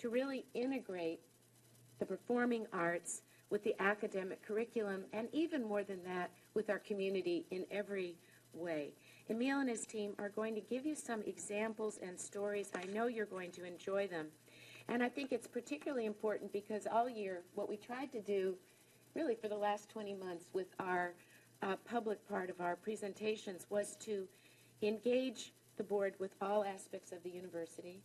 to really integrate the performing arts with the academic curriculum, and even more than that, with our community in every way. Emil and his team are going to give you some examples and stories. I know you're going to enjoy them. And I think it's particularly important because all year, what we tried to do, really for the last 20 months with our public part of our presentations, was to engage the board with all aspects of the university.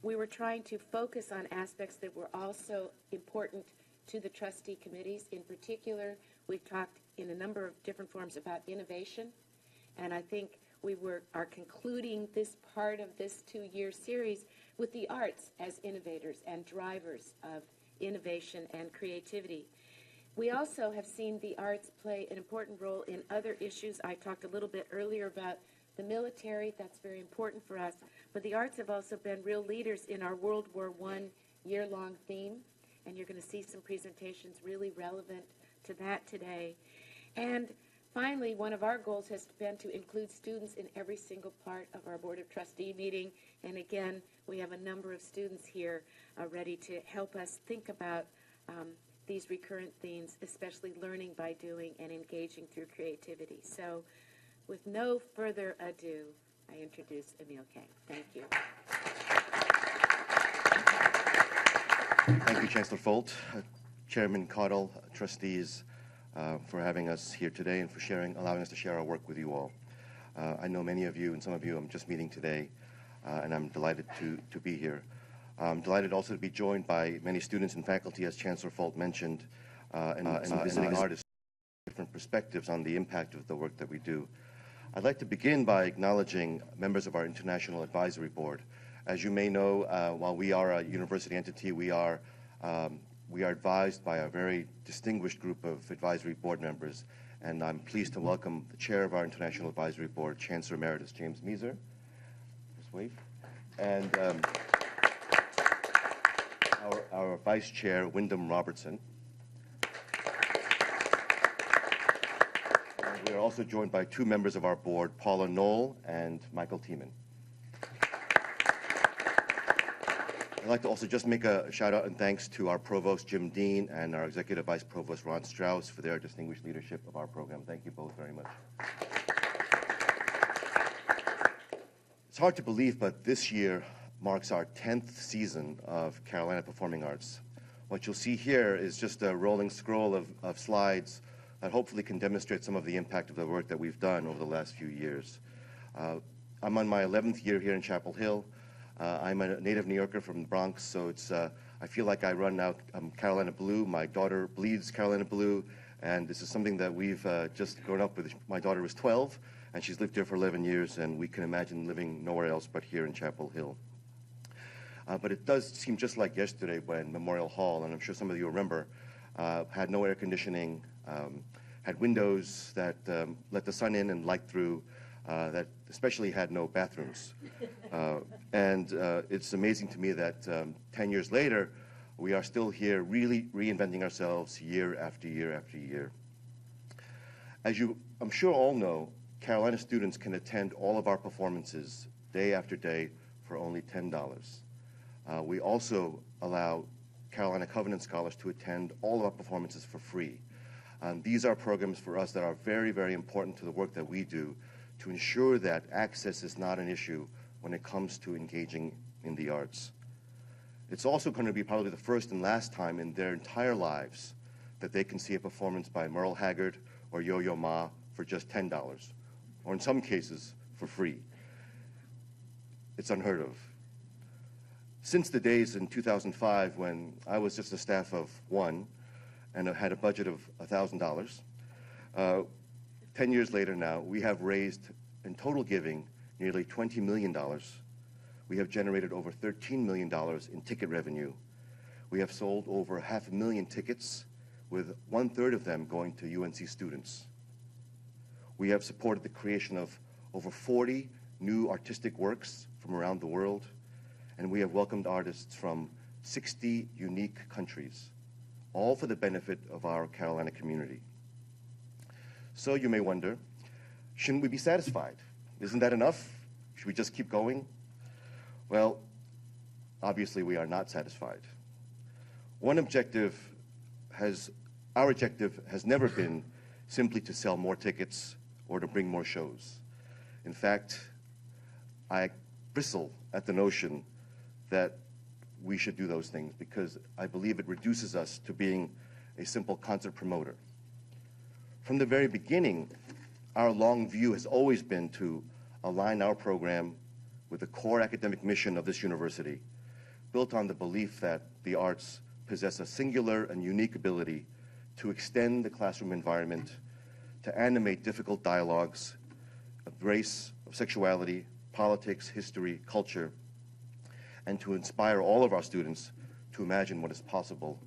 We were trying to focus on aspects that were also important to the trustee committees. In particular, we've talked in a number of different forms about innovation, and I think we are concluding this part of this 2-year series with the arts as innovators and drivers of innovation and creativity. We also have seen the arts play an important role in other issues. I talked a little bit earlier about the military. That's very important for us. But the arts have also been real leaders in our World War I year-long theme, and you're going to see some presentations really relevant to that today. And finally, one of our goals has been to include students in every single part of our Board of Trustee meeting. And again, we have a number of students here ready to help us think about these recurrent themes, especially learning by doing and engaging through creativity. So with no further ado, I introduce Emil Kang. Thank you. Thank you, Chancellor Folt, Chairman Caudill, trustees, for having us here today and for allowing us to share our work with you all. I know many of you and some of you I'm just meeting today, and I'm delighted to be here. I'm delighted also to be joined by many students and faculty, as Chancellor Folt mentioned, and visiting artists with different perspectives on the impact of the work that we do. I'd like to begin by acknowledging members of our International Advisory Board. As you may know, while we are a university entity, we are advised by a very distinguished group of advisory board members, and I'm pleased to welcome the chair of our International Advisory Board, Chancellor Emeritus James Measer. Just wave. And our vice chair, Wyndham Robertson. And we are also joined by 2 members of our board, Paula Knoll and Michael Tiemann. I'd like to also just make a shout out and thanks to our provost, Jim Dean, and our executive vice provost, Ron Strauss, for their distinguished leadership of our program. Thank you both very much. It's hard to believe, but this year marks our 10th season of Carolina Performing Arts. What you'll see here is just a rolling scroll of slides that hopefully can demonstrate some of the impact of the work that we've done over the last few years. I'm on my 11th year here in Chapel Hill. I'm a native New Yorker from the Bronx, so I feel like I run now Carolina Blue. My daughter bleeds Carolina Blue, and this is something that we've just grown up with. My daughter was 12, and she's lived here for 11 years, and we can imagine living nowhere else but here in Chapel Hill. But it does seem just like yesterday when Memorial Hall, and I'm sure some of you remember, had no air conditioning, had windows that let the sun in and light through, that especially had no bathrooms. And it's amazing to me that 10 years later, we are still here really reinventing ourselves year after year after year. As you, I'm sure all know, Carolina students can attend all of our performances day after day for only $10. We also allow Carolina Covenant Scholars to attend all of our performances for free. These are programs for us that are very, very important to the work that we do to ensure that access is not an issue when it comes to engaging in the arts. It's also going to be probably the first and last time in their entire lives that they can see a performance by Merle Haggard or Yo-Yo Ma for just $10, or in some cases, for free. It's unheard of. Since the days in 2005 when I was just a staff of 1 and had a budget of $1,000, 10 years later now, we have raised in total giving nearly $20 million. We have generated over $13 million in ticket revenue. We have sold over 500,000 tickets, with 1/3 of them going to UNC students. We have supported the creation of over 40 new artistic works from around the world, and we have welcomed artists from 60 unique countries, all for the benefit of our Carolina community. So you may wonder, shouldn't we be satisfied? Isn't that enough? Should we just keep going? Well, obviously we are not satisfied. Our objective has never been simply to sell more tickets or to bring more shows. In fact, I bristle at the notion that we should do those things because I believe it reduces us to being a simple concert promoter. From the very beginning, our long view has always been to align our program with the core academic mission of this university, built on the belief that the arts possess a singular and unique ability to extend the classroom environment, to animate difficult dialogues of race, of sexuality, politics, history, culture, and to inspire all of our students to imagine what is possible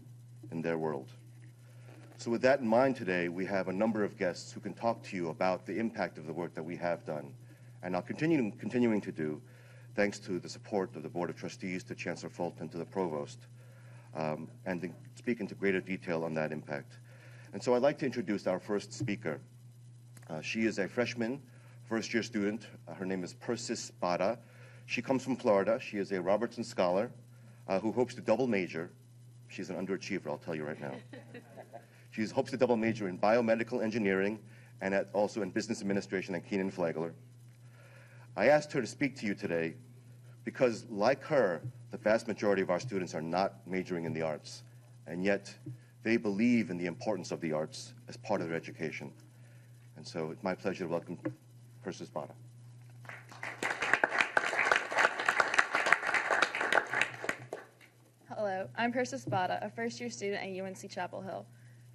in their world. So with that in mind today, we have a number of guests who can talk to you about the impact of the work that we have done and are continuing to do, thanks to the support of the Board of Trustees, to Chancellor Fulton, to the Provost, and to speak into greater detail on that impact. And so I'd like to introduce our first speaker. She is a freshman, first-year student. Her name is Persis Spada. She comes from Florida. She is a Robertson Scholar who hopes to double major. She's an underachiever, I'll tell you right now. She hopes to double major in biomedical engineering and also in business administration at Keenan-Flagler. I asked her to speak to you today because, like her, the vast majority of our students are not majoring in the arts, and yet they believe in the importance of the arts as part of their education. And so it's my pleasure to welcome Persis Spada. Hello, I'm Persis Spada, a first-year student at UNC-Chapel Hill.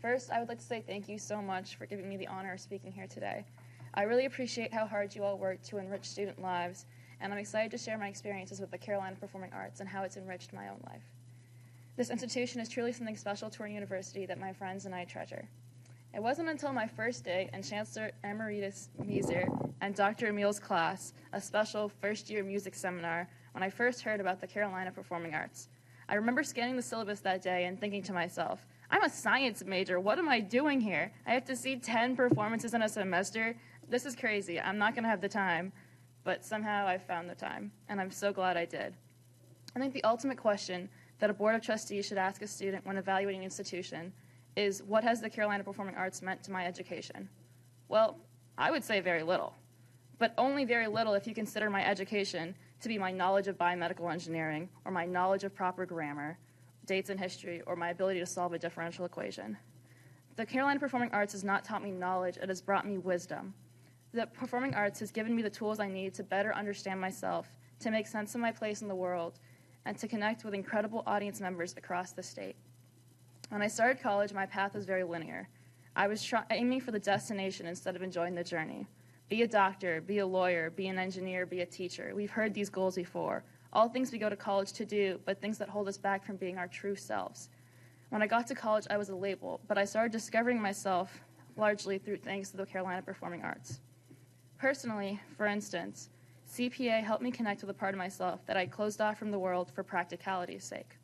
First, I would like to say thank you so much for giving me the honor of speaking here today. I really appreciate how hard you all work to enrich student lives, and I'm excited to share my experiences with the Carolina Performing Arts and how it's enriched my own life. This institution is truly something special to our university that my friends and I treasure. It wasn't until my first day in Chancellor Emeritus Meeser and Dr. Emil's class, a special first-year music seminar, when I first heard about the Carolina Performing Arts. I remember scanning the syllabus that day and thinking to myself, I'm a science major. What am I doing here? I have to see 10 performances in a semester? This is crazy. I'm not going to have the time. But somehow I found the time, and I'm so glad I did. I think the ultimate question that a Board of Trustees should ask a student when evaluating an institution is, what has the Carolina Performing Arts meant to my education? Well, I would say very little, but only very little if you consider my education to be my knowledge of biomedical engineering, or my knowledge of proper grammar, dates in history, or my ability to solve a differential equation. The Carolina Performing Arts has not taught me knowledge, it has brought me wisdom. The performing arts has given me the tools I need to better understand myself, to make sense of my place in the world, and to connect with incredible audience members across the state. When I started college, my path was very linear. I was aiming for the destination instead of enjoying the journey. Be a doctor, be a lawyer, be an engineer, be a teacher. We've heard these goals before. All things we go to college to do, but things that hold us back from being our true selves. When I got to college, I was a label, but I started discovering myself largely through thanks to the Carolina Performing Arts. Personally, for instance, CPA helped me connect with a part of myself that I closed off from the world for practicality's sake.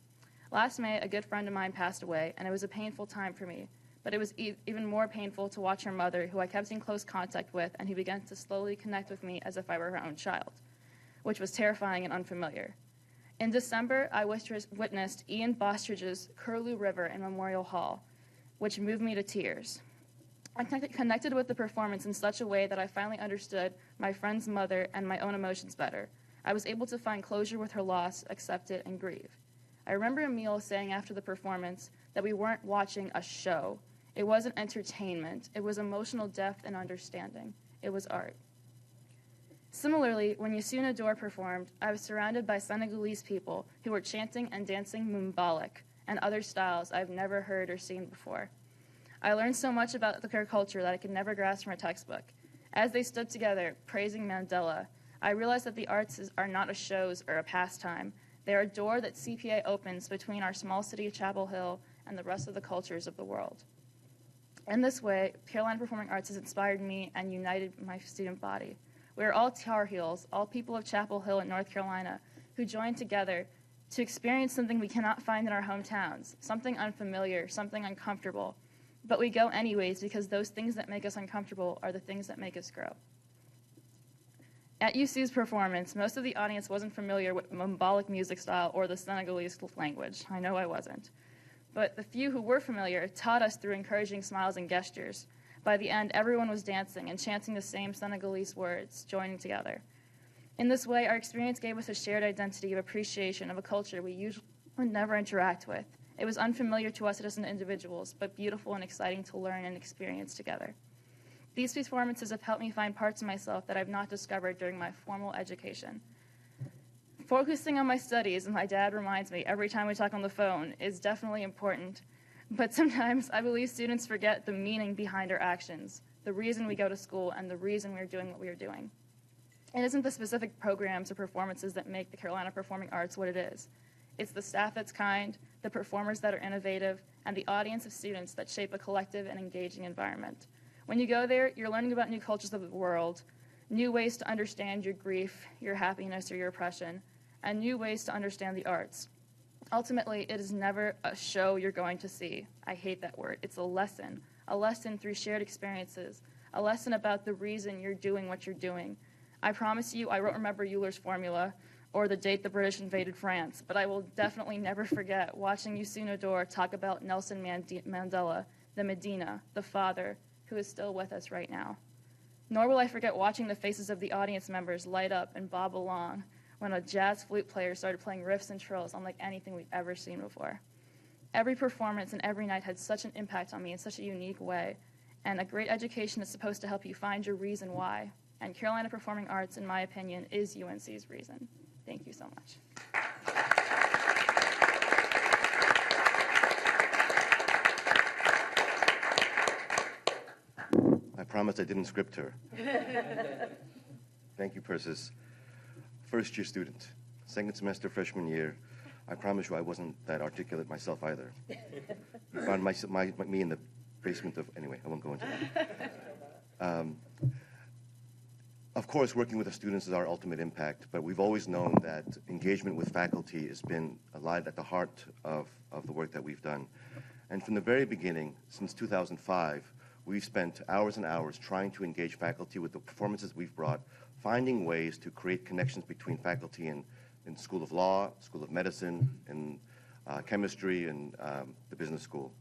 Last May, a good friend of mine passed away, and it was a painful time for me, but it was even more painful to watch her mother, who I kept in close contact with, and who began to slowly connect with me as if I were her own child, which was terrifying and unfamiliar. In December, I witnessed Ian Bostridge's Curlew River in Memorial Hall, which moved me to tears. I connected with the performance in such a way that I finally understood my friend's mother and my own emotions better. I was able to find closure with her loss, accept it, and grieve. I remember Emil saying after the performance that we weren't watching a show. It wasn't entertainment. It was emotional depth and understanding. It was art. Similarly, when Yasuna Dor performed, I was surrounded by Senegalese people who were chanting and dancing Mumbalik and other styles I've never heard or seen before. I learned so much about their culture that I could never grasp from a textbook. As they stood together, praising Mandela, I realized that the arts are not a shows or a pastime. They are a door that CPA opens between our small city of Chapel Hill and the rest of the cultures of the world. In this way, Carolina Performing Arts has inspired me and united my student body. We are all Tar Heels, all people of Chapel Hill in North Carolina, who join together to experience something we cannot find in our hometowns, something unfamiliar, something uncomfortable. But we go anyways because those things that make us uncomfortable are the things that make us grow. At UC's performance, most of the audience wasn't familiar with Mbalic music style or the Senegalese language. I know I wasn't. But the few who were familiar taught us through encouraging smiles and gestures. By the end, everyone was dancing and chanting the same Senegalese words, joining together. In this way, our experience gave us a shared identity of appreciation of a culture we usually would never interact with. It was unfamiliar to us as individuals, but beautiful and exciting to learn and experience together. These performances have helped me find parts of myself that I've not discovered during my formal education. Focusing on my studies, and my dad reminds me every time we talk on the phone, is definitely important. But sometimes I believe students forget the meaning behind our actions, the reason we go to school, and the reason we're doing what we are doing. It isn't the specific programs or performances that make the Carolina Performing Arts what it is. It's the staff that's kind, the performers that are innovative, and the audience of students that shape a collective and engaging environment. When you go there, you're learning about new cultures of the world, new ways to understand your grief, your happiness, or your oppression, and new ways to understand the arts. Ultimately, it is never a show you're going to see. I hate that word. It's a lesson through shared experiences, a lesson about the reason you're doing what you're doing. I promise you, I won't remember Euler's formula or the date the British invaded France, but I will definitely never forget watching Youssou N'Dour talk about Nelson Mandela, the Medina, the father, who is still with us right now. Nor will I forget watching the faces of the audience members light up and bob along when a jazz flute player started playing riffs and trills unlike anything we've ever seen before. Every performance and every night had such an impact on me in such a unique way, and a great education is supposed to help you find your reason why. And Carolina Performing Arts, in my opinion, is UNC's reason. Thank you so much. I promised I didn't script her. Thank you, Persis. First-year student, second semester freshman year. I promise you I wasn't that articulate myself either. You found me in the basement of, anyway, I won't go into that. Of course, working with the students is our ultimate impact, but we've always known that engagement with faculty has been alive at the heart of the work that we've done. And from the very beginning, since 2005, we've spent hours and hours trying to engage faculty with the performances we've brought, finding ways to create connections between faculty in School of Law, School of Medicine, and chemistry, and the business school.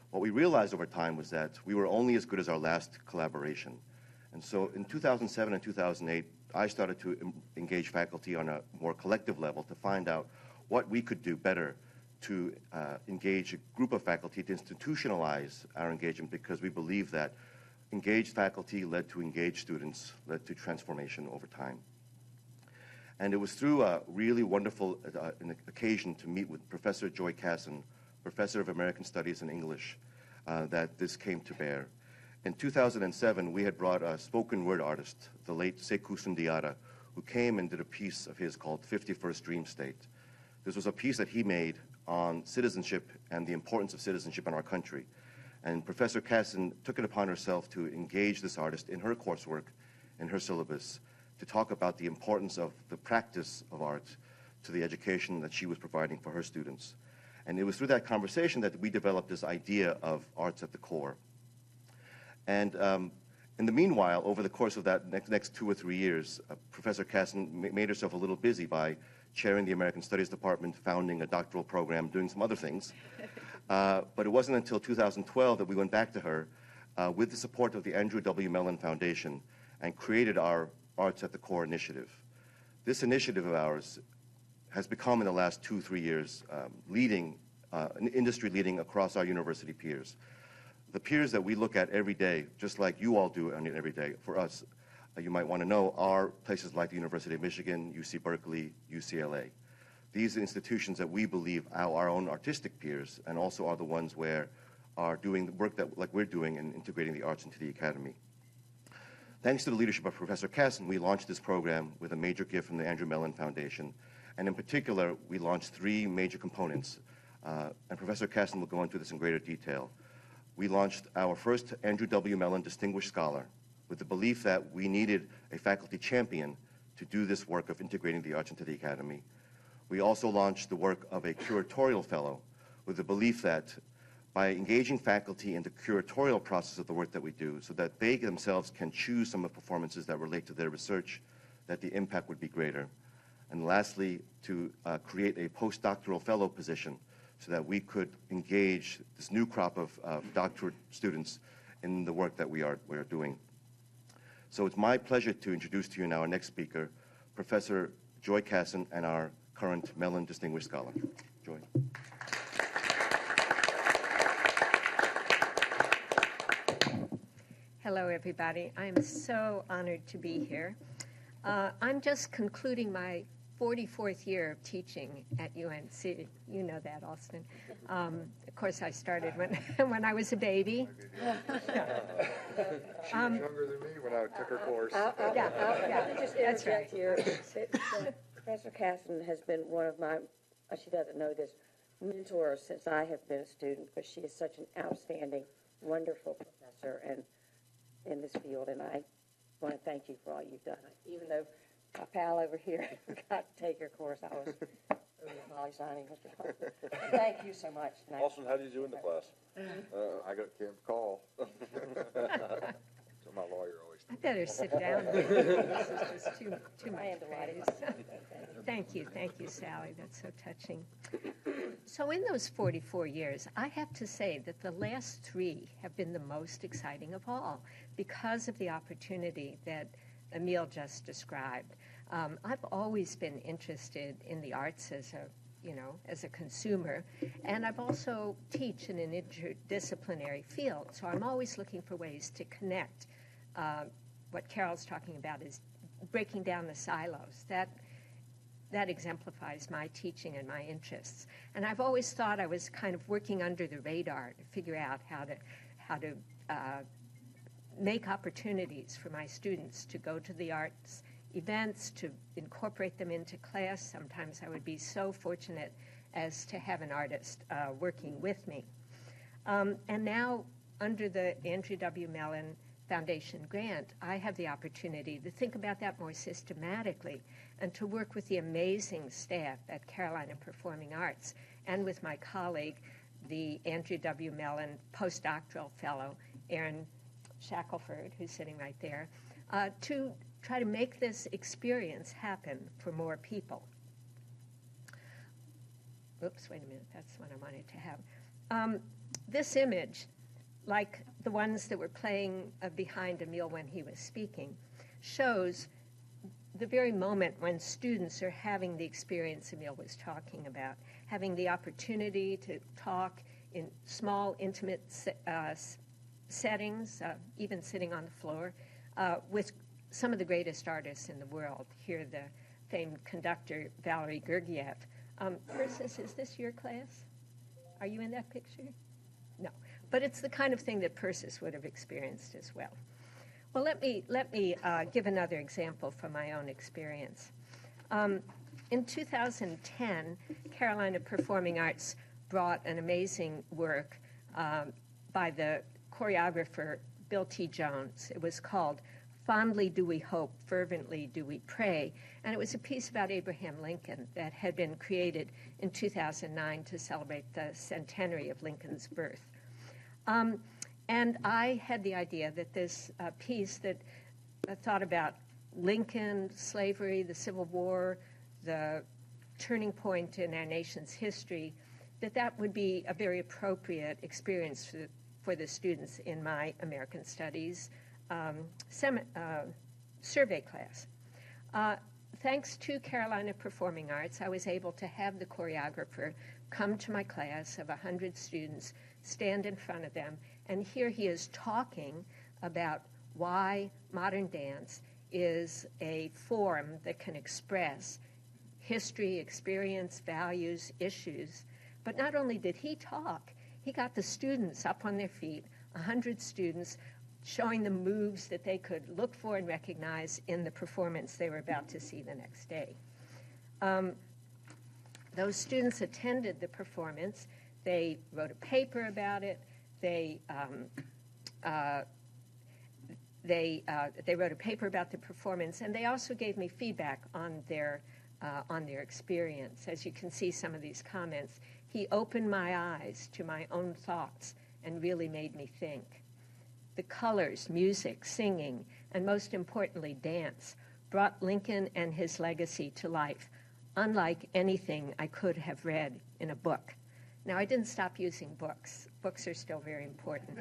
What we realized over time was that we were only as good as our last collaboration. And so in 2007 and 2008, I started to engage faculty on a more collective level to find out what we could do better to engage a group of faculty to institutionalize our engagement, because we believe that engaged faculty led to engaged students, led to transformation over time. And it was through a really wonderful occasion to meet with Professor Joy Casson, Professor of American Studies and English, that this came to bear. In 2007, we had brought a spoken word artist, the late Sekou Sundiata, who came and did a piece of his called 51st Dream State. This was a piece that he made on citizenship and the importance of citizenship in our country. And Professor Casson took it upon herself to engage this artist in her coursework, in her syllabus, to talk about the importance of the practice of art to the education that she was providing for her students. And it was through that conversation that we developed this idea of arts at the core. And in the meanwhile, over the course of that next 2 or 3 years, Professor Casson made herself a little busy by chairing the American Studies Department, founding a doctoral program, doing some other things. But it wasn't until 2012 that we went back to her with the support of the Andrew W. Mellon Foundation and created our Arts at the Core initiative. This initiative of ours has become, in the last 2-3 years, industry leading across our university peers. The peers that we look at every day, just like you all do every day, for us, you might want to know, are places like the University of Michigan, UC Berkeley, UCLA. These are institutions that we believe are our own artistic peers, and also are the ones where are doing the work that, like we're doing, in integrating the arts into the academy. Thanks to the leadership of Professor Casson, we launched this program with a major gift from the Andrew Mellon Foundation. And in particular, we launched 3 major components. And Professor Casson will go into this in greater detail. We launched our first Andrew W. Mellon Distinguished Scholar with the belief that we needed a faculty champion to do this work of integrating the arts into the academy. We also launched the work of a curatorial fellow with the belief that by engaging faculty in the curatorial process of the work that we do, so that they themselves can choose some of the performances that relate to their research, that the impact would be greater. And lastly, to create a postdoctoral fellow position so that we could engage this new crop of doctorate students in the work that we are doing. So it's my pleasure to introduce to you now our next speaker, Professor Joy Casson, and our current Mellon Distinguished Scholar. Joy. Hello, everybody. I am so honored to be here. I'm just concluding my 44th year of teaching at UNC. You know that, Austin. Of course, I started when I was a baby. She was younger than me when I took her course. Yeah, Just interject here. Professor Casson has been one of my, she doesn't know this, mentors since I have been a student, because she is such an outstanding, wonderful professor and in this field, and I want to thank you for all you've done. Even though my pal over here forgot to take your course, I was Molly signing Mr. Clark. Thank you so much. Austin, how did you do in the class? I got Kim's call. So my lawyer always. I better sit down. This is just too much I am delighted. praise. Thank you, Sally. That's so touching. So in those 44 years, I have to say that the last 3 have been the most exciting of all because of the opportunity that Emil just described. I've always been interested in the arts as a consumer, and I've also teach in an interdisciplinary field, so I'm always looking for ways to connect. What Carol's talking about is breaking down the silos. That exemplifies my teaching and my interests. And I've always thought I was kind of working under the radar to figure out how to make opportunities for my students to go to the arts events, to incorporate them into class. Sometimes I would be so fortunate as to have an artist working with me. And now, under the Andrew W. Mellon Foundation grant, I have the opportunity to think about that more systematically and to work with the amazing staff at Carolina Performing Arts and with my colleague, the Andrew W. Mellon postdoctoral fellow, Aaron Shackleford, who's sitting right there, to try to make this experience happen for more people. Oops, wait a minute, that's what I wanted to have. This image, like the ones that were playing behind Emil when he was speaking, shows the very moment when students are having the experience Emil was talking about, having the opportunity to talk in small, intimate settings, even sitting on the floor, with some of the greatest artists in the world. Here, the famed conductor, Valery Gergiev. Persis, is this your class? Are you in that picture? No. But it's the kind of thing that Persis would have experienced as well. Well, let me give another example from my own experience. In 2010, Carolina Performing Arts brought an amazing work by the choreographer Bill T. Jones. It was called Fondly Do We Hope, Fervently Do We Pray, and it was a piece about Abraham Lincoln that had been created in 2009 to celebrate the centenary of Lincoln's birth. And I had the idea that this piece that thought about Lincoln, slavery, the Civil War, the turning point in our nation's history, that would be a very appropriate experience for the students in my American Studies survey class. Thanks to Carolina Performing Arts, I was able to have the choreographer come to my class of 100 students, stand in front of them, and here he is talking about why modern dance is a form that can express history, experience, values, issues. But not only did he talk, he got the students up on their feet, 100 students, showing them moves that they could look for and recognize in the performance they were about to see the next day. Those students attended the performance. They wrote a paper about it. They wrote a paper about the performance, and they also gave me feedback on their experience. As you can see, some of these comments, he opened my eyes to my own thoughts and really made me think. The colors, music, singing, and most importantly, dance brought Lincoln and his legacy to life, unlike anything I could have read in a book. Now, I didn't stop using books. Books are still very important.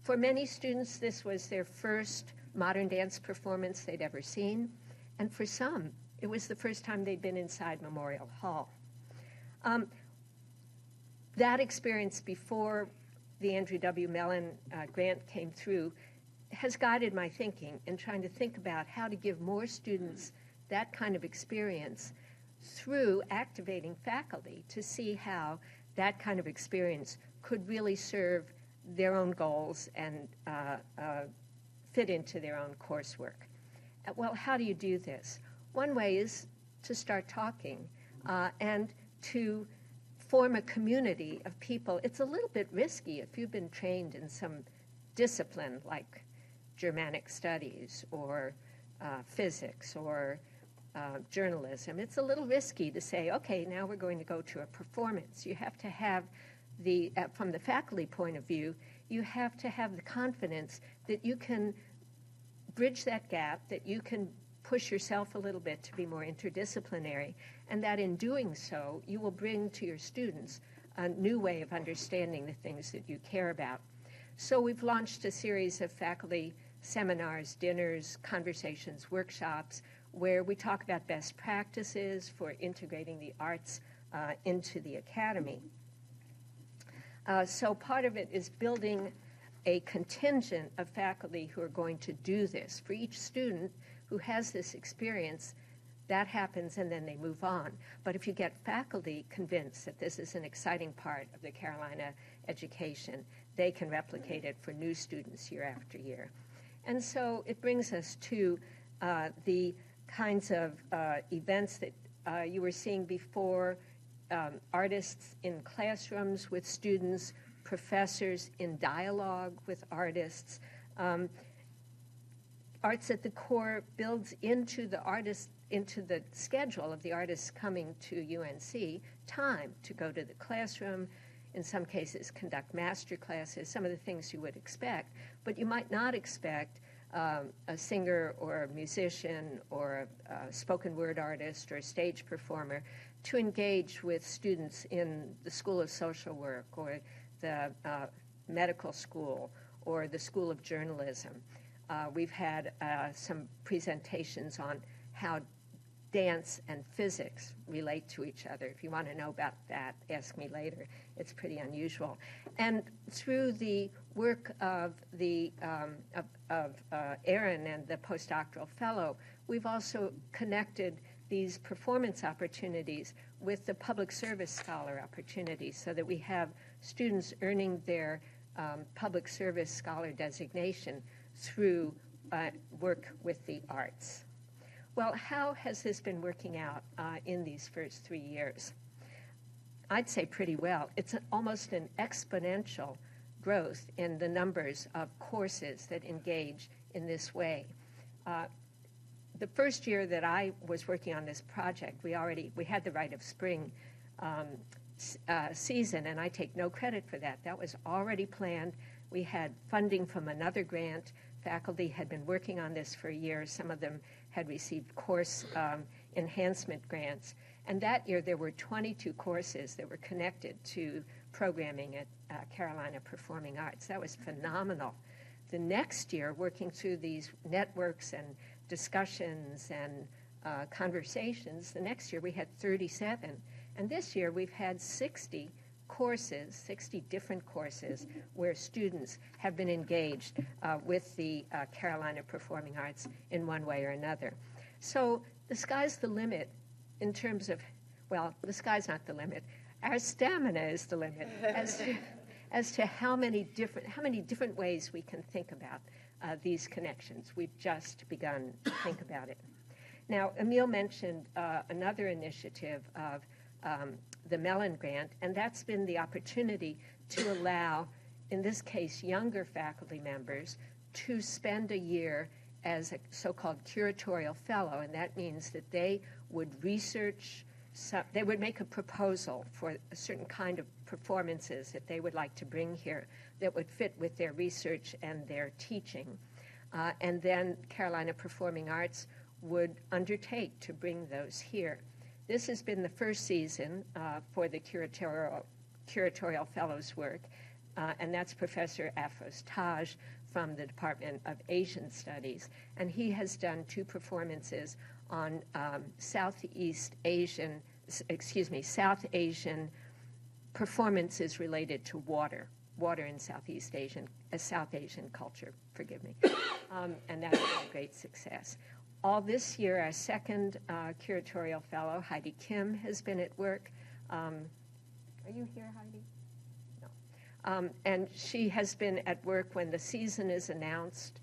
For many students, this was their first modern dance performance they'd ever seen, and for some, it was the first time they'd been inside Memorial Hall. That experience before the Andrew W. Mellon grant came through has guided my thinking in trying to think about how to give more students that kind of experience through activating faculty to see how that kind of experience could really serve their own goals and fit into their own coursework. Well, how do you do this? One way is to start talking and to form a community of people. It's a little bit risky if you've been trained in some discipline like Germanic studies or physics or journalism. It's a little risky to say, okay, now we're going to go to a performance. You have to have from the faculty point of view, you have to have the confidence that you can bridge that gap, that you can push yourself a little bit to be more interdisciplinary, and that in doing so, you will bring to your students a new way of understanding the things that you care about. So we've launched a series of faculty seminars, dinners, conversations, workshops, where we talk about best practices for integrating the arts into the academy. So part of it is building a contingent of faculty who are going to do this. For each student who has this experience, that happens and then they move on. But if you get faculty convinced that this is an exciting part of the Carolina education, they can replicate it for new students year after year. And so it brings us to the kinds of events that you were seeing before, artists in classrooms with students, professors in dialogue with artists. Arts at the Core builds into the schedule of the artists coming to UNC time to go to the classroom, in some cases conduct master classes, some of the things you would expect, but you might not expect a singer or a musician or a spoken word artist or a stage performer to engage with students in the School of Social Work or the medical school or the School of Journalism. We've had some presentations on how dance and physics relate to each other. If you want to know about that, ask me later. It's pretty unusual. And through the work of Erin and the postdoctoral fellow, we've also connected these performance opportunities with the public service scholar opportunities so that we have students earning their public service scholar designation through work with the arts. Well, how has this been working out in these first 3 years? I'd say pretty well. It's almost an exponential growth in the numbers of courses that engage in this way. The first year that I was working on this project, we had the Rite of Spring season, and I take no credit for that. That was already planned. We had funding from another grant. Faculty had been working on this for a year. Some of them had received course enhancement grants. And that year there were 22 courses that were connected to programming at Carolina Performing Arts. That was phenomenal. The next year, working through these networks and discussions and conversations, the next year we had 37. And this year we've had 60 courses, 60 different courses where students have been engaged with the Carolina Performing Arts in one way or another. So the sky's the limit in terms of, well, the sky's not the limit. Our stamina is the limit as to how many different ways we can think about these connections. We've just begun to think about it. Now, Emil mentioned another initiative of the Mellon Grant, and that's been the opportunity to allow, in this case, younger faculty members to spend a year as a so-called curatorial fellow, and that means that they would research, they would make a proposal for a certain kind of performances that they would like to bring here that would fit with their research and their teaching. and then Carolina Performing Arts would undertake to bring those here. This has been the first season for the curatorial fellows work, and that's Professor Afroz Taj from the Department of Asian Studies, and he has done 2 performances on South Asian performances related to water in South Asian culture, forgive me, and that's been a great success. All this year, our second curatorial fellow, Heidi Kim, has been at work. Are you here, Heidi? No. And she has been at work when the season is announced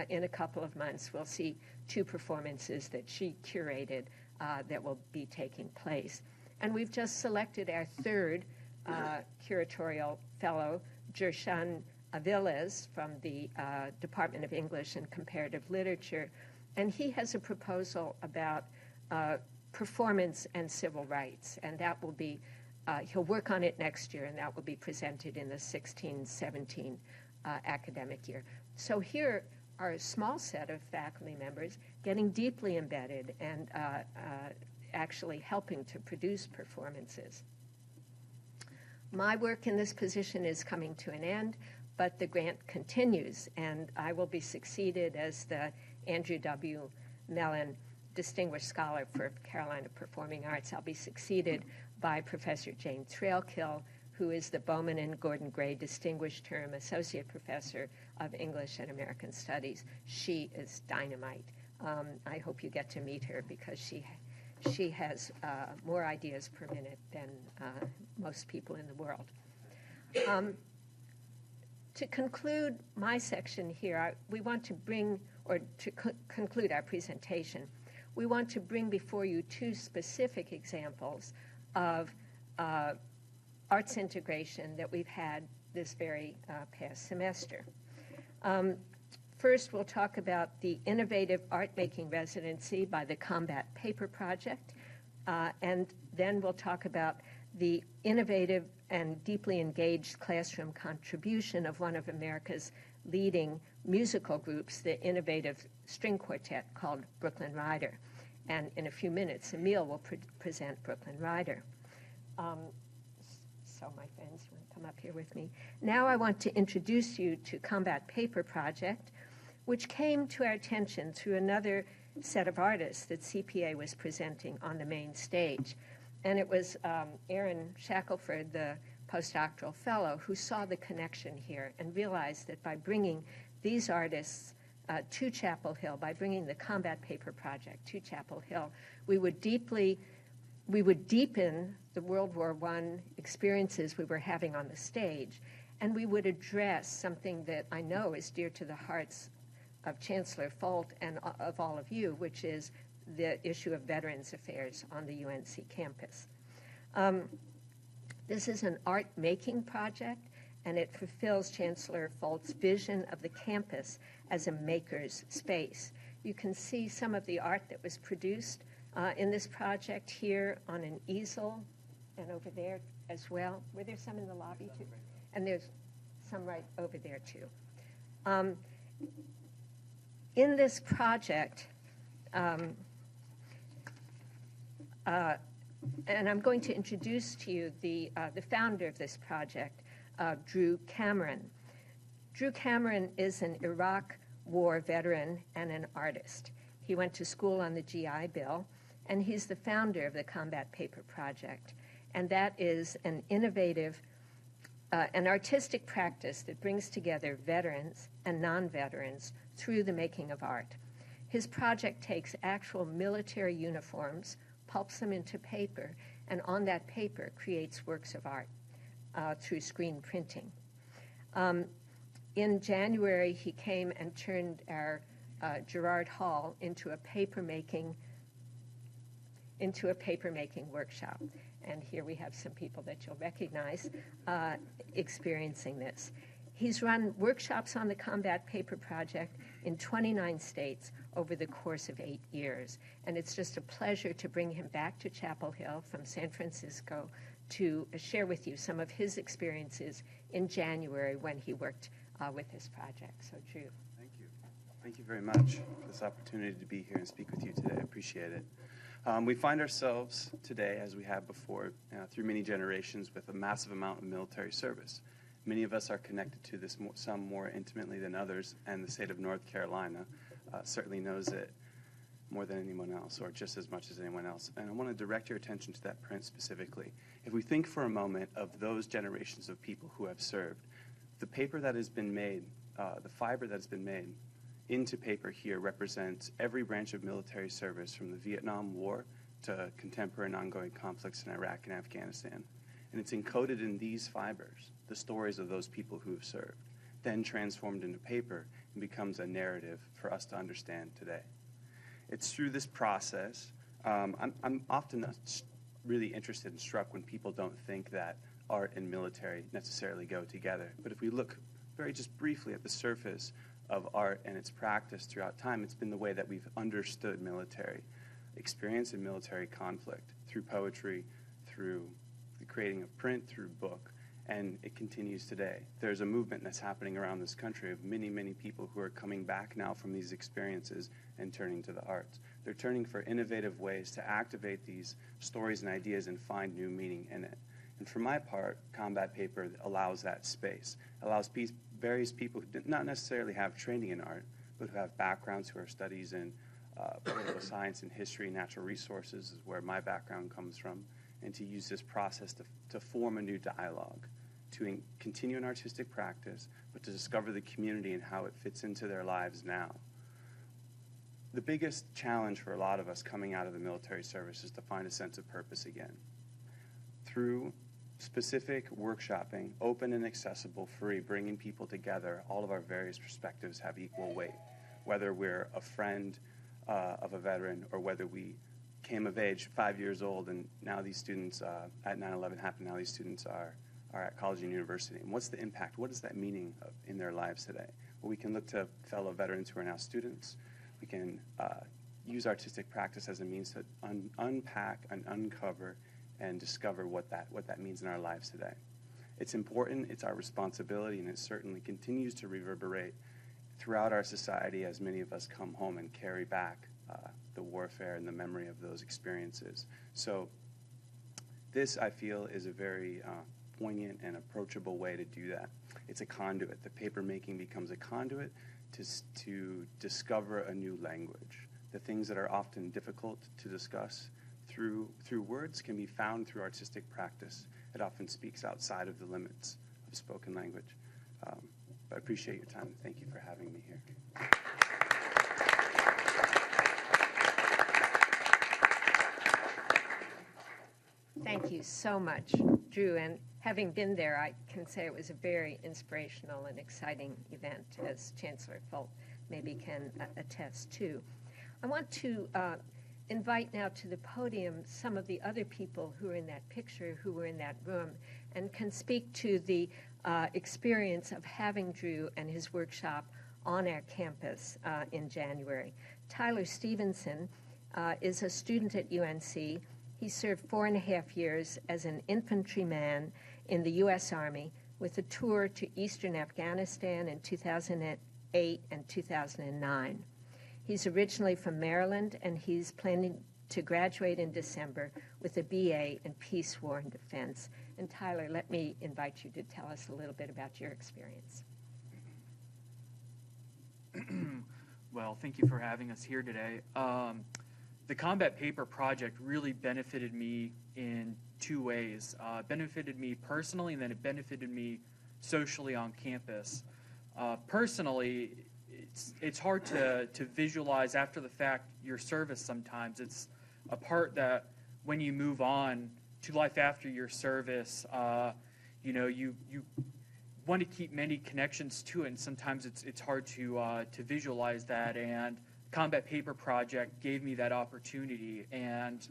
in a couple of months. We'll see 2 performances that she curated that will be taking place. And we've just selected our third curatorial fellow, Jershan Aviles from the Department of English and Comparative Literature, and he has a proposal about performance and civil rights, and that will be, he'll work on it next year, and that will be presented in the 16-17 academic year. So here are a small set of faculty members getting deeply embedded and actually helping to produce performances. My work in this position is coming to an end, but the grant continues, and I will be succeeded as the Andrew W. Mellon Distinguished Scholar for Carolina Performing Arts. I'll be succeeded by Professor Jane Trailkill, who is the Bowman and Gordon Gray Distinguished Term Associate Professor of English and American Studies. She is dynamite. I hope you get to meet her because she has more ideas per minute than most people in the world. To conclude my section here, we want to bring, or to conclude our presentation, we want to bring before you 2 specific examples of arts integration that we've had this very past semester. First, we'll talk about the innovative art-making residency by the Combat Paper Project, and then we'll talk about the innovative and deeply engaged classroom contribution of one of America's leading musical groups, the innovative string quartet called Brooklyn Ryder. And in a few minutes, Emil will present Brooklyn Ryder. So my friends, you want to come up here with me? Now I want to introduce you to Combat Paper Project, which came to our attention through another set of artists that CPA was presenting on the main stage. And it was Aaron Shackleford, the postdoctoral fellow, who saw the connection here and realized that by bringing these artists to Chapel Hill, by bringing the Combat Paper Project to Chapel Hill, we would deepen the World War I experiences we were having on the stage, and we would address something that I know is dear to the hearts of Chancellor Folt and of all of you, which is the issue of Veterans Affairs on the UNC campus. This is an art-making project, and it fulfills Chancellor Folt's vision of the campus as a maker's space. You can see some of the art that was produced in this project here on an easel and over there as well. Were there some in the lobby too? And there's some right over there too. In this project, and I'm going to introduce to you the founder of this project, Drew Cameron. Drew Cameron is an Iraq War veteran and an artist. He went to school on the GI Bill, and he's the founder of the Combat Paper Project. And that is an innovative, an artistic practice that brings together veterans and non-veterans through the making of art. His project takes actual military uniforms, pulps them into paper, and on that paper creates works of art through screen printing. In January, he came and turned our Girard Hall into a paper-making workshop. And here we have some people that you'll recognize experiencing this. He's run workshops on the Combat Paper Project in 29 states over the course of 8 years. And it's just a pleasure to bring him back to Chapel Hill from San Francisco to share with you some of his experiences in January when he worked with this project. So, Drew. Thank you. Thank you very much for this opportunity to be here and speak with you today. I appreciate it. We find ourselves today, as we have before, through many generations, with a massive amount of military service. Many of us are connected to this, some more intimately than others, and the state of North Carolina certainly knows it more than anyone else, or just as much as anyone else. And I want to direct your attention to that print specifically. If we think for a moment of those generations of people who have served, the paper that has been made, the fiber that has been made into paper here represents every branch of military service, from the Vietnam War to contemporary and ongoing conflicts in Iraq and Afghanistan. And it's encoded in these fibers, the stories of those people who have served, then transformed into paper and becomes a narrative for us to understand today. It's through this process, I'm often really interested and struck when people don't think that art and military necessarily go together. But if we look very just briefly at the surface of art and its practice throughout time, it's been the way that we've understood military experience and military conflict through poetry, through the creating of print, through book, and it continues today. There's a movement that's happening around this country of many, many people who are coming back now from these experiences and turning to the arts. They're turning for innovative ways to activate these stories and ideas and find new meaning in it. And for my part, combat paper allows that space, allows various people who did not necessarily have training in art, but who have backgrounds, who are studies in political science and history, natural resources is where my background comes from, and to use this process to form a new dialogue, to continue an artistic practice, but to discover the community and how it fits into their lives now. The biggest challenge for a lot of us coming out of the military service is to find a sense of purpose again. Through specific workshopping, open and accessible, free, bringing people together, all of our various perspectives have equal weight, whether we're a friend of a veteran or whether we came of age 5 years old and now these students, at 9/11 happened, now these students are at college and university. And what's the impact? What is that meaning in their lives today? Well, we can look to fellow veterans who are now students. We can use artistic practice as a means to unpack and uncover and discover what that means in our lives today. It's important, it's our responsibility, and it certainly continues to reverberate throughout our society as many of us come home and carry back the warfare and the memory of those experiences. So this, I feel, is a very poignant and approachable way to do that. It's a conduit. The paper making becomes a conduit to discover a new language. The things that are often difficult to discuss through words can be found through artistic practice. It often speaks outside of the limits of spoken language. I appreciate your time. Thank you for having me here. Thank you so much, Drew. And having been there, I can say it was a very inspirational and exciting event, as Chancellor Folt maybe can attest to. I want to invite now to the podium some of the other people who are in that picture, who were in that room, and can speak to the experience of having Drew and his workshop on our campus in January. Tylar Stephenson is a student at UNC. He served 4.5 years as an infantryman in the U.S. Army with a tour to eastern Afghanistan in 2008 and 2009. He's originally from Maryland, and he's planning to graduate in December with a BA in Peace, War, and Defense. And Tyler, let me invite you to tell us a little bit about your experience. Well, thank you for having us here today. The Combat Paper Project really benefited me in two ways. It benefited me personally, and then it benefited me socially on campus. Personally, it's hard to visualize after the fact your service sometimes. It's a part that when you move on to life after your service, you want to keep many connections to it, and sometimes it's hard to visualize that. And Combat Paper Project gave me that opportunity. And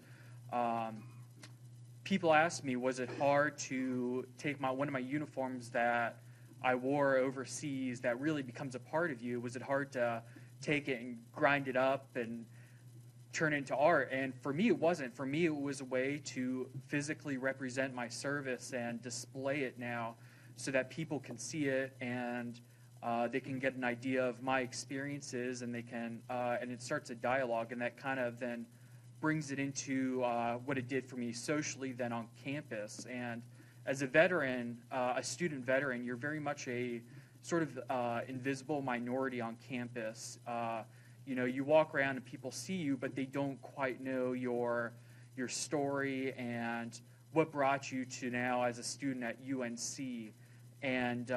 people asked me, was it hard to take one of my uniforms that I wore overseas that really becomes a part of you? Was it hard to take it and grind it up and turn it into art? And for me, it wasn't. For me, it was a way to physically represent my service and display it now so that people can see it and they can get an idea of my experiences, and they can, and it starts a dialogue, and that kind of then brings it into what it did for me socially then on campus. And as a veteran, a student veteran, you're very much a sort of invisible minority on campus. You know, you walk around and people see you, but they don't quite know your story and what brought you to now as a student at UNC. And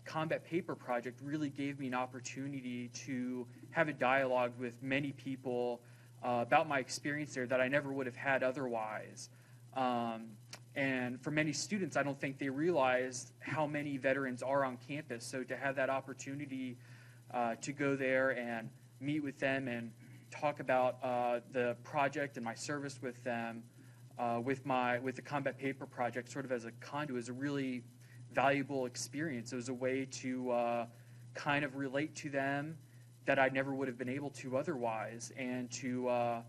Combat Paper Project really gave me an opportunity to have a dialogue with many people about my experience there that I never would have had otherwise. And for many students, I don't think they realize how many veterans are on campus. So to have that opportunity to go there and meet with them and talk about the project and my service with them, with the Combat Paper Project, sort of as a conduit, is a really valuable experience. It was a way to kind of relate to them that I never would have been able to otherwise, and to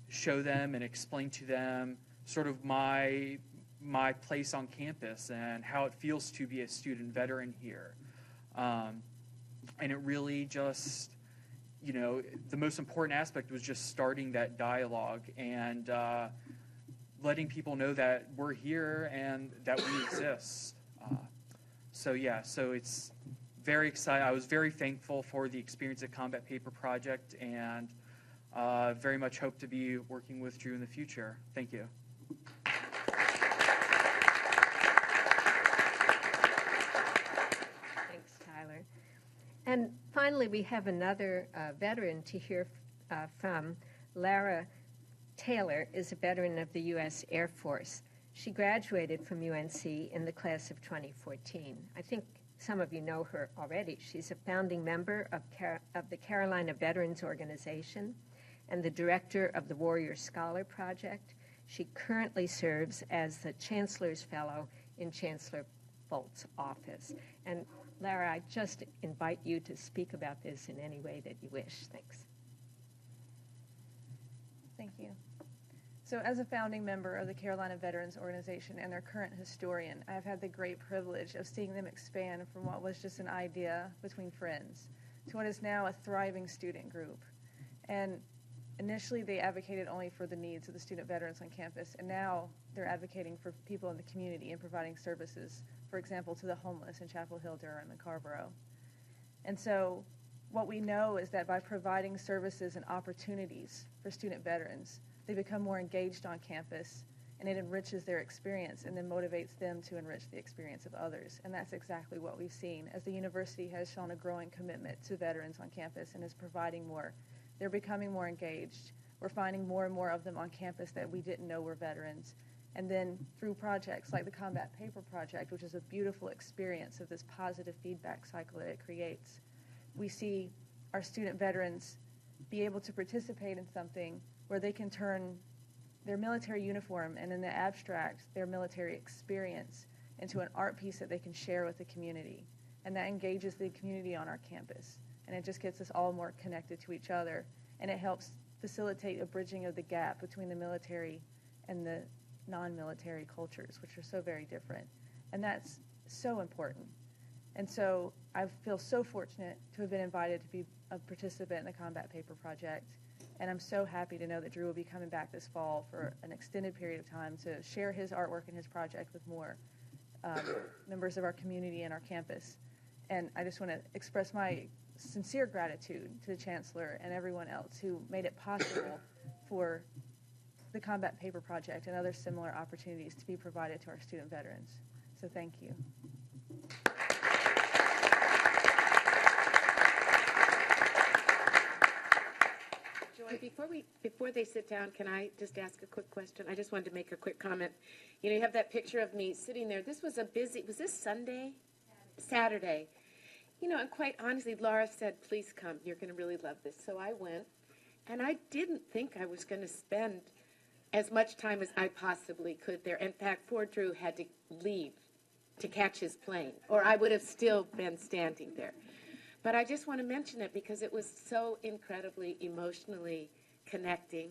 show them and explain to them sort of my place on campus and how it feels to be a student veteran here. And it really just, you know, the most important aspect was just starting that dialogue and letting people know that we're here and that we exist. So it's very exciting. I was very thankful for the experience at Combat Paper Project, and very much hope to be working with Drew in the future. Thank you. Thanks, Tyler. And finally, we have another veteran to hear from. Lara Taylor is a veteran of the U.S. Air Force. She graduated from UNC in the class of 2014. I think some of you know her already. She's a founding member of the Carolina Veterans Organization and the director of the Warrior Scholar Project. She currently serves as the Chancellor's Fellow in Chancellor Bolt's office. And Lara, I just invite you to speak about this in any way that you wish. Thanks. Thank you. So as a founding member of the Carolina Veterans Organization and their current historian, I've had the great privilege of seeing them expand from what was just an idea between friends to what is now a thriving student group. And initially they advocated only for the needs of the student veterans on campus, and now they're advocating for people in the community and providing services, for example, to the homeless in Chapel Hill, Durham, and Carrboro. And so what we know is that by providing services and opportunities for student veterans, they become more engaged on campus, and it enriches their experience and then motivates them to enrich the experience of others. And that's exactly what we've seen as the university has shown a growing commitment to veterans on campus and is providing more. They're becoming more engaged. We're finding more and more of them on campus that we didn't know were veterans. And then through projects like the Combat Paper Project, which is a beautiful experience of this positive feedback cycle that it creates, we see our student veterans be able to participate in something where they can turn their military uniform and in the abstract, their military experience into an art piece that they can share with the community. And that engages the community on our campus. And it just gets us all more connected to each other. And it helps facilitate a bridging of the gap between the military and the non-military cultures, which are so very different. And that's so important. And so I feel so fortunate to have been invited to be a participant in the Combat Paper Project. And I'm so happy to know that Drew will be coming back this fall for an extended period of time to share his artwork and his project with more members of our community and our campus. And I just want to express my sincere gratitude to the Chancellor and everyone else who made it possible for the Combat Paper Project and other similar opportunities to be provided to our student veterans. So thank you. Before they sit down, can I just ask a quick question? I just wanted to make a quick comment. You know, you have that picture of me sitting there. This was was this Sunday? Saturday. You know, and quite honestly, Laura said, please come. You're going to really love this. So I went, and I didn't think I was going to spend as much time as I possibly could there. In fact, poor Drew had to leave to catch his plane, or I would have still been standing there. But I just want to mention it because it was so incredibly emotionally connecting,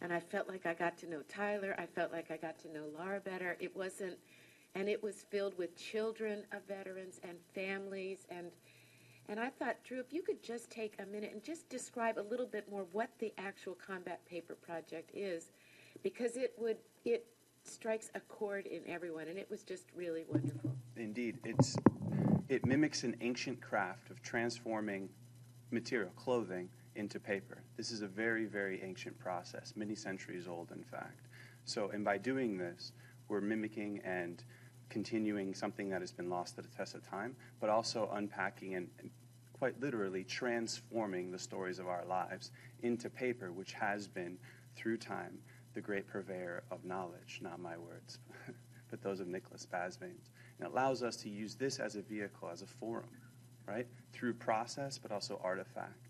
and I felt like I got to know Tyler. I felt like I got to know Laura better. It wasn't, and it was filled with children of veterans and families, And I thought, Drew, if you could just take a minute and just describe a little bit more what the actual combat paper project is, because it strikes a chord in everyone, and it was just really wonderful. Indeed, it mimics an ancient craft of transforming material, clothing, into paper. This is a very, very ancient process, many centuries old, in fact. So, and by doing this, we're mimicking and continuing something that has been lost at a test of time, but also unpacking and quite literally transforming the stories of our lives into paper, which has been, through time, the great purveyor of knowledge, not my words, but those of Nicholas Basvanes. And it allows us to use this as a vehicle, as a forum, right? Through process, but also artifact.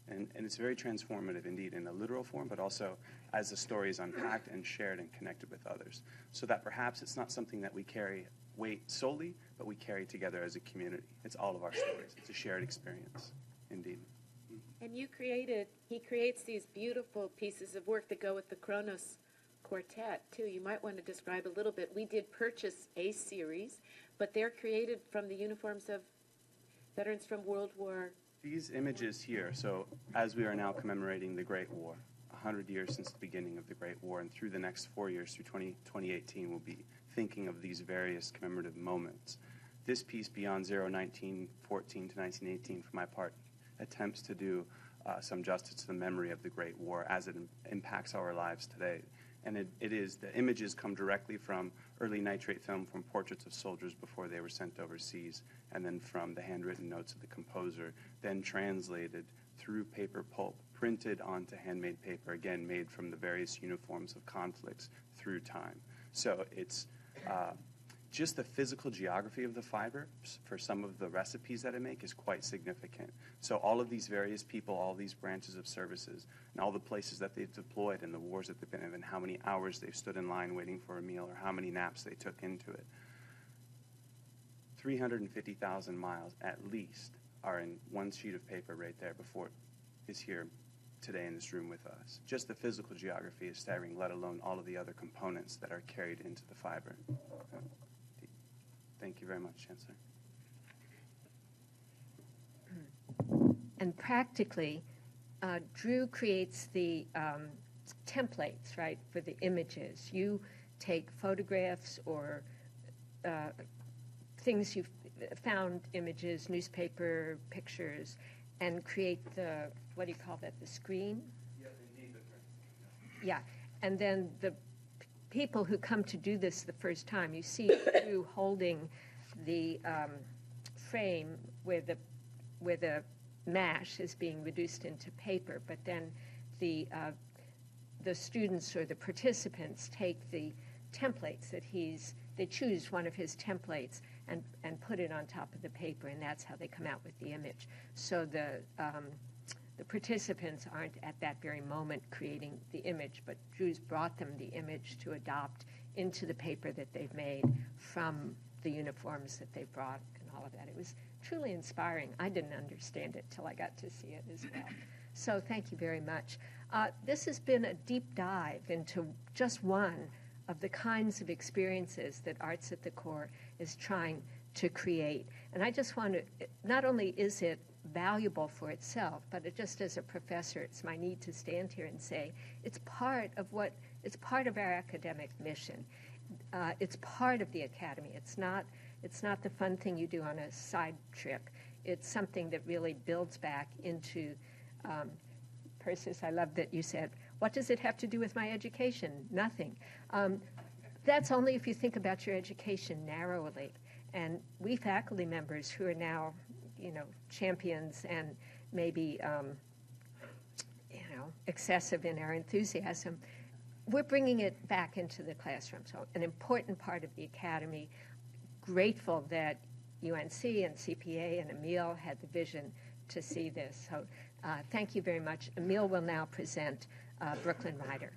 And it's very transformative indeed in a literal form, but also as the story is unpacked and shared and connected with others. So that perhaps it's not something that we carry weight solely, but we carry together as a community. It's all of our stories. It's a shared experience, indeed. And he creates these beautiful pieces of work that go with the Kronos Quartet, too. You might want to describe a little bit. We did purchase a series, but they're created from the uniforms of veterans from World War. These images here, so as we are now commemorating the Great War, 100 years since the beginning of the Great War, and through the next 4 years, through 2018, we'll be thinking of these various commemorative moments. This piece, Beyond 1914 to 1918, for my part, attempts to do some justice to the memory of the Great War as it impacts our lives today. And the images come directly from early nitrate film from portraits of soldiers before they were sent overseas, and then from the handwritten notes of the composer, then translated through paper pulp, printed onto handmade paper, again made from the various uniforms of conflicts through time. So it's just the physical geography of the fiber for some of the recipes that I make is quite significant. So all of these various people, all these branches of services, and all the places that they've deployed and the wars that they've been in, and how many hours they've stood in line waiting for a meal, or how many naps they took into it. 350,000 miles at least are in one sheet of paper right there before it is here today in this room with us. Just the physical geography is staggering, let alone all of the other components that are carried into the fiber. Thank you very much, Chancellor. And practically, Drew creates the templates, right, for the images. You take photographs or things you've found, images, newspaper, pictures, and create the, what do you call that, the screen? Yeah, indeed. Yeah, and then the people who come to do this the first time, you see Drew holding the frame where the mash is being reduced into paper, but then the students or the participants take the templates that they choose one of his templates and put it on top of the paper, and that's how they come out with the image. So the participants aren't at that very moment creating the image, but Drew's brought them the image to adopt into the paper that they've made from the uniforms that they've brought and all of that. It was truly inspiring. I didn't understand it till I got to see it as well. So thank you very much. This has been a deep dive into just one of the kinds of experiences that Arts at the Core is trying to create. And I just want to, not only is it valuable for itself, but it just as a professor, it's my need to stand here and say it's part of our academic mission. It's part of the academy. It's not the fun thing you do on a side trip. It's something that really builds back into Persis. I love that you said, what does it have to do with my education? Nothing. That's only if you think about your education narrowly. And we faculty members who are now champions and maybe, excessive in our enthusiasm, we're bringing it back into the classroom. So an important part of the academy, grateful that UNC and CPA and Emil had the vision to see this. So thank you very much. Emil will now present Brooklyn Ryder.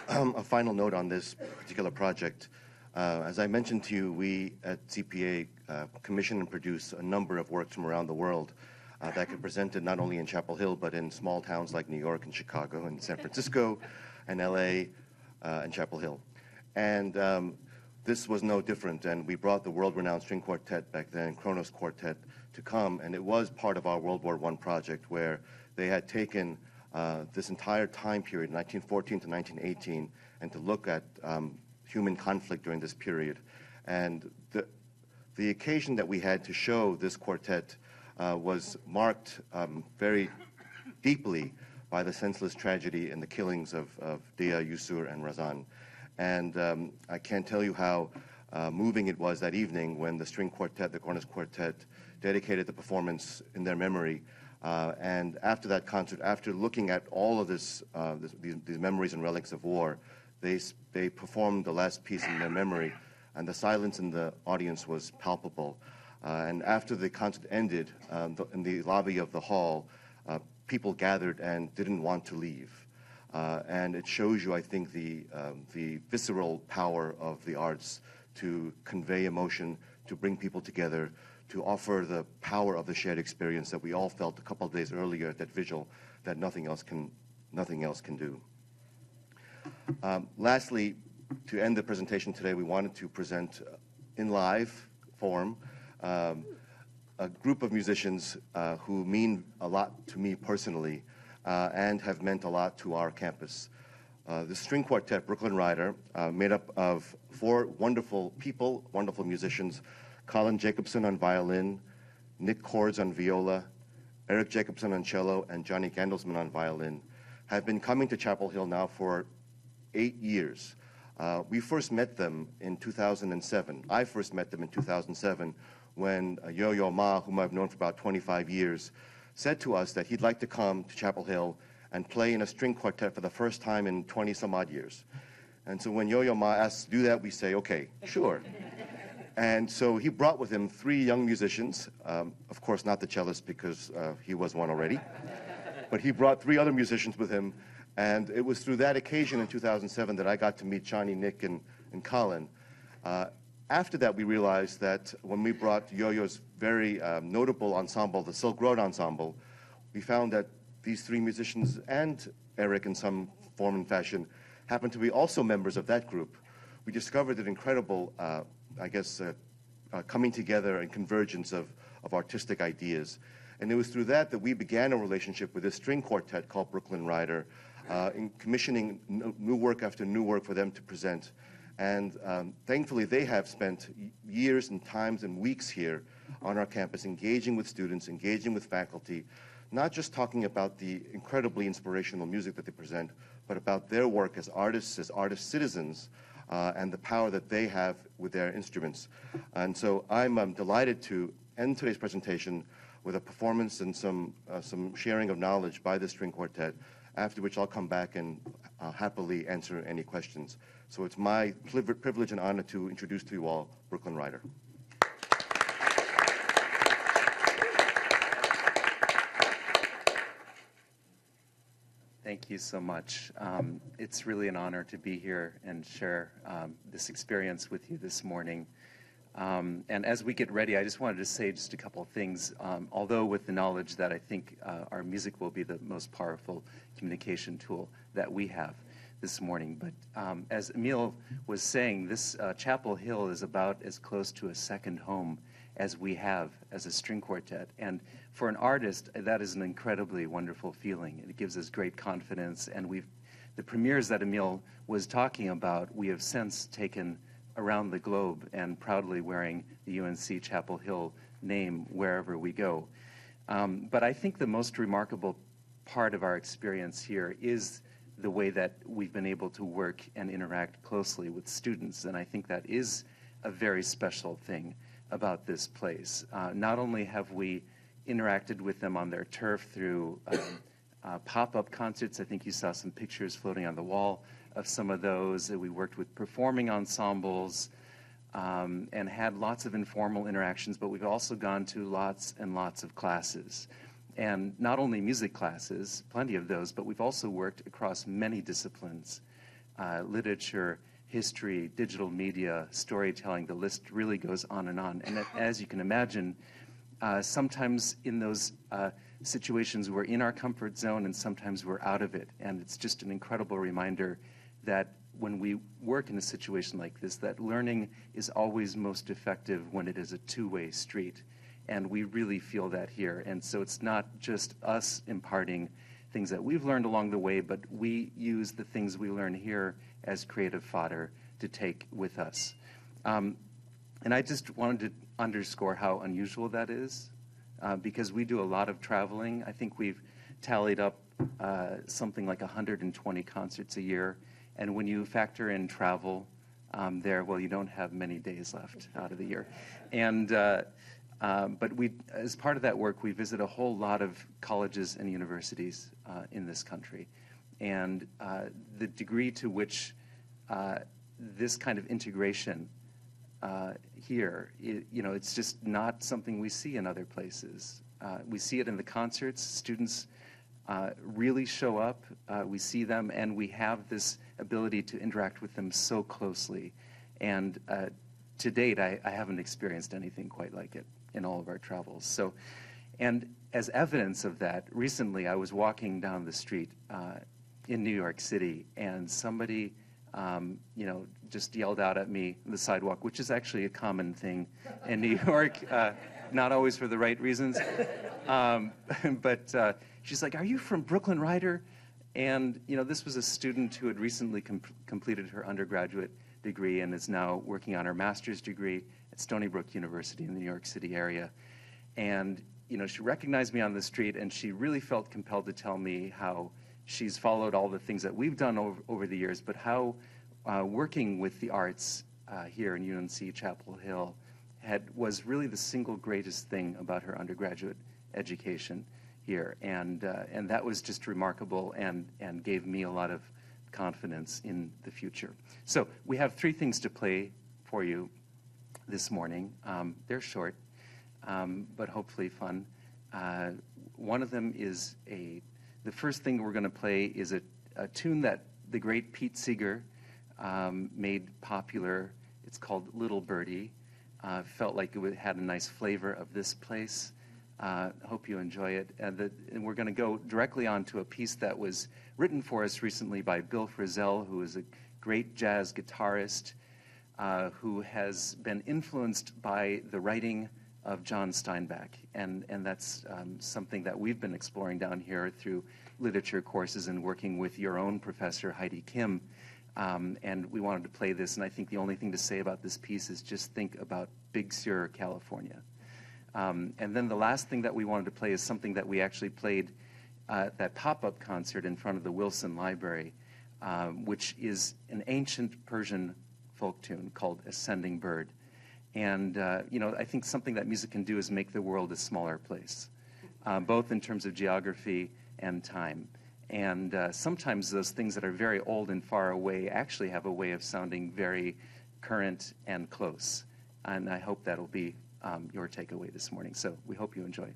A final note on this particular project. As I mentioned to you, we at CPA commission and produce a number of works from around the world that get presented not only in Chapel Hill, but in small towns like New York and Chicago and San Francisco and LA and Chapel Hill. And this was no different, and we brought the world-renowned string quartet back then, Kronos Quartet, to come, and it was part of our World War I project where they had taken this entire time period, 1914 to 1918, and to look at human conflict during this period. And the occasion that we had to show this quartet was marked very deeply by the senseless tragedy and the killings of Dia, Yusur, and Razan. And I can't tell you how moving it was that evening when the string quartet, the Kronos Quartet, dedicated the performance in their memory. And after that concert, after looking at all of these memories and relics of war, they performed the last piece in their memory, and the silence in the audience was palpable. And after the concert ended, in the lobby of the hall, people gathered and didn't want to leave. And it shows you, I think, the visceral power of the arts to convey emotion, to bring people together, to offer the power of the shared experience that we all felt a couple of days earlier at that vigil that nothing else can do. Lastly, to end the presentation today, we wanted to present in live form a group of musicians who mean a lot to me personally and have meant a lot to our campus. The string quartet, Brooklyn Ryder, made up of 4 wonderful people, wonderful musicians: Colin Jacobson on violin, Nick Cords on viola, Eric Jacobson on cello, and Johnny Gandelsman on violin, have been coming to Chapel Hill now for 8 years. We first met them in 2007. I first met them in 2007 when Yo-Yo Ma, whom I've known for about 25 years, said to us that he'd like to come to Chapel Hill and play in a string quartet for the first time in 20-some-odd years. And so when Yo-Yo Ma asks to do that, we say, okay, sure. And so he brought with him 3 young musicians, of course not the cellist because he was one already, but he brought 3 other musicians with him, and it was through that occasion in 2007 that I got to meet Johnny, Nick, and Colin. After that, we realized that when we brought Yo-Yo's very notable ensemble, the Silk Road Ensemble, we found that these 3 musicians and Eric in some form and fashion happened to be also members of that group. We discovered an incredible, coming together and convergence of artistic ideas. And it was through that we began a relationship with this string quartet called Brooklyn Ryder, in commissioning new work after new work for them to present. And thankfully, they have spent years and times and weeks here on our campus, engaging with students, engaging with faculty, not just talking about the incredibly inspirational music that they present, but about their work as artist citizens, and the power that they have with their instruments. And so I'm delighted to end today's presentation with a performance and some sharing of knowledge by the string quartet, after which I'll come back and happily answer any questions. So it's my privilege and honor to introduce to you all Brooklyn Ryder. Thank you so much. It's really an honor to be here and share this experience with you this morning. And as we get ready, I just wanted to say just a couple of things, although with the knowledge that I think our music will be the most powerful communication tool that we have this morning. But as Emil was saying, this Chapel Hill is about as close to a second home as we have as a string quartet. And for an artist, that is an incredibly wonderful feeling. It gives us great confidence. And the premieres that Emil was talking about, we have since taken around the globe and proudly wearing the UNC-Chapel Hill name wherever we go. But I think the most remarkable part of our experience here is the way that we've been able to work and interact closely with students. And I think that is a very special thing about this place. Not only have we interacted with them on their turf through pop-up concerts. I think you saw some pictures floating on the wall of some of those. We worked with performing ensembles and had lots of informal interactions, but we've also gone to lots and lots of classes. And not only music classes, plenty of those, but we've also worked across many disciplines, literature, history, digital media, storytelling. The list really goes on. And as you can imagine, sometimes in those situations we're in our comfort zone and sometimes we're out of it. And it's just an incredible reminder that when we work in a situation like this, that learning is always most effective when it is a two-way street. And we really feel that here. And so it's not just us imparting things that we've learned along the way, but we use the things we learn here as creative fodder to take with us. And I just wanted to underscore how unusual that is, because we do a lot of traveling. I think we've tallied up something like 120 concerts a year. And when you factor in travel well, you don't have many days left out of the year. And but we, as part of that work, we visit a whole lot of colleges and universities in this country. And the degree to which this kind of integration here, it's just not something we see in other places. We see it in the concerts. Students really show up. We see them, and we have this ability to interact with them so closely. And to date, I haven't experienced anything quite like it in all of our travels. So, and as evidence of that, recently I was walking down the street in New York City, and somebody just yelled out at me on the sidewalk, which is actually a common thing in New York, not always for the right reasons. But she's like, "Are you from Brooklyn, Ryder?" And, this was a student who had recently completed her undergraduate degree and is now working on her master's degree at Stony Brook University in the New York City area. And, she recognized me on the street, and she really felt compelled to tell me how she's followed all the things that we've done over the years, but how working with the arts here in UNC-Chapel Hill was really the single greatest thing about her undergraduate education here. And that was just remarkable and gave me a lot of confidence in the future. So we have 3 things to play for you this morning. They're short, but hopefully fun. One of them is the first thing we're going to play is a tune that the great Pete Seeger made popular. It's called Little Birdy. Felt like it had a nice flavor of this place. Hope you enjoy it. And we're going to go directly on to a piece that was written for us recently by Bill Frisell, who is a great jazz guitarist who has been influenced by the writing of John Steinbeck. And that's something that we've been exploring down here through literature courses and working with your own professor, Heidi Kim. And we wanted to play this, and I think the only thing to say about this piece is just think about Big Sur, California. And then the last thing that we wanted to play is something that we actually played at that pop-up concert in front of the Wilson Library, which is an ancient Persian folk tune called Ascending Bird. And, I think something that music can do is make the world a smaller place, both in terms of geography and time. And sometimes those things that are very old and far away actually have a way of sounding very current and close. And I hope that'll be your takeaway this morning. So we hope you enjoy.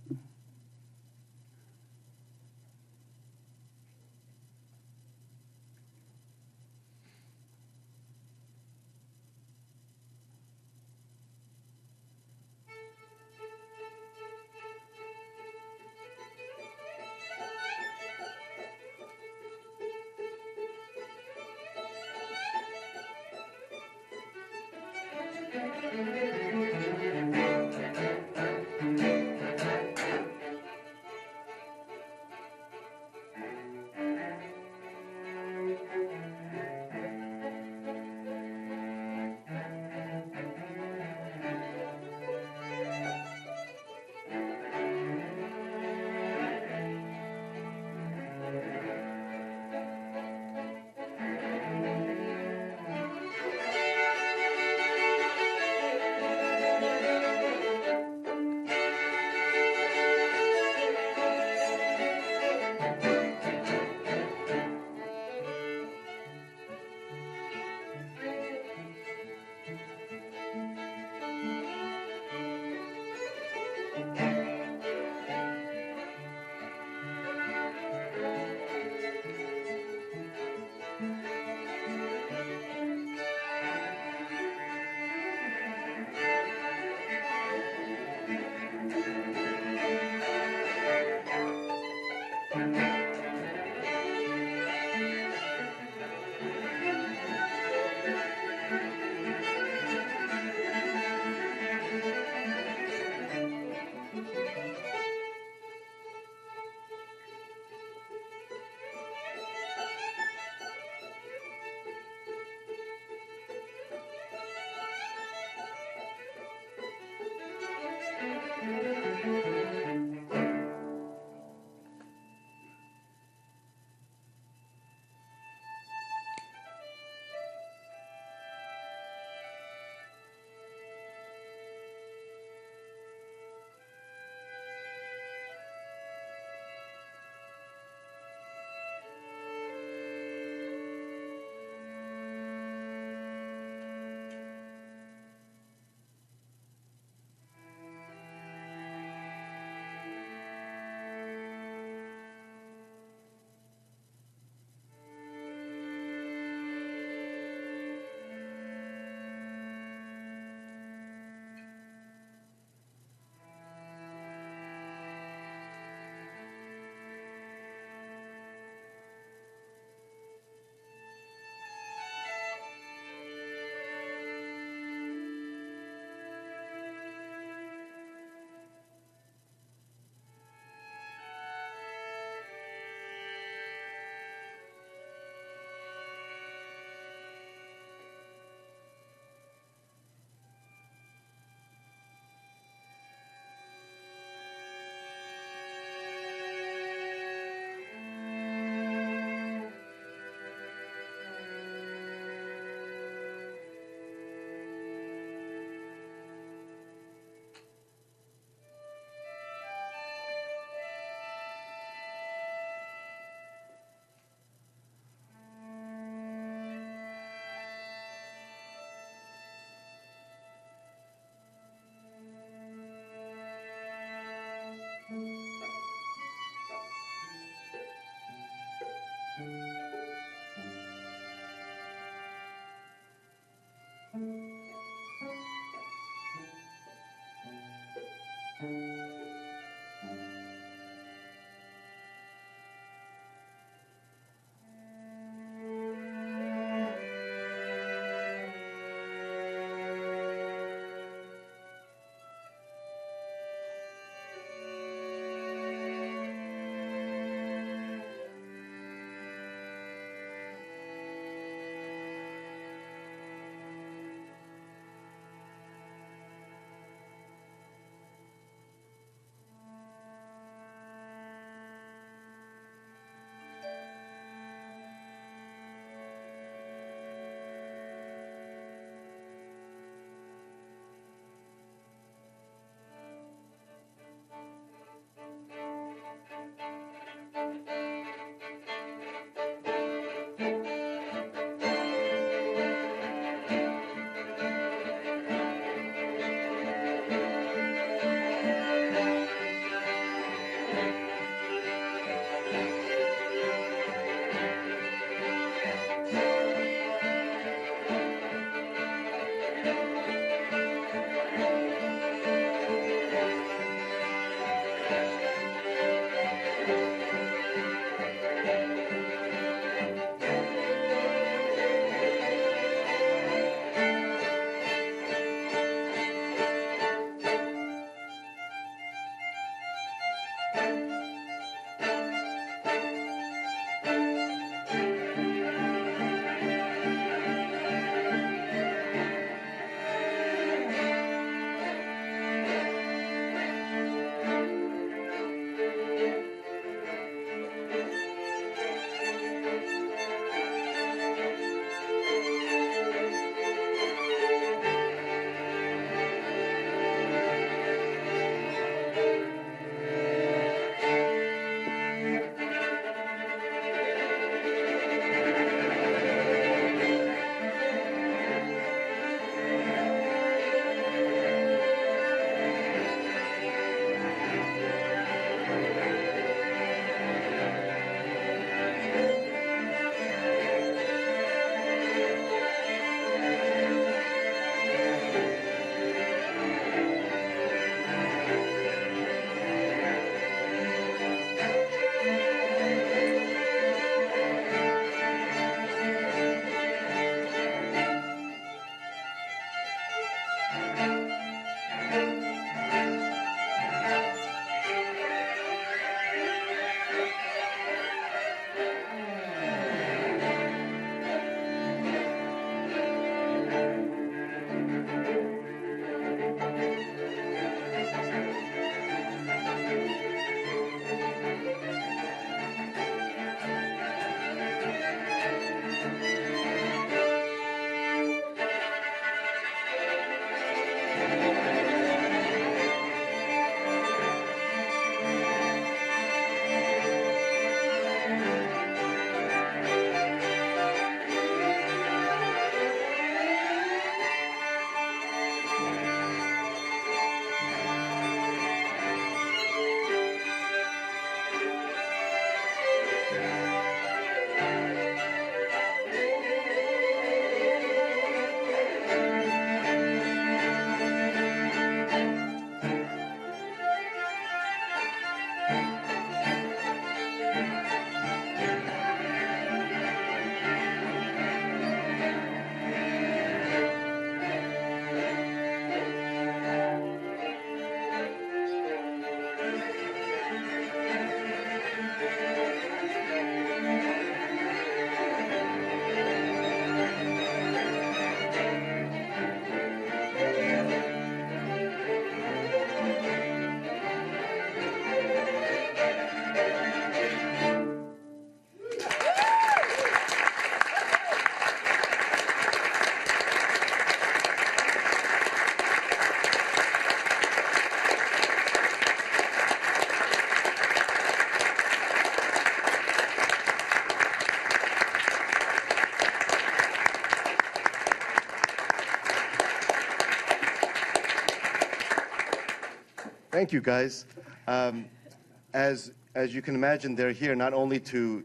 Thank you, guys. As you can imagine, they're here not only to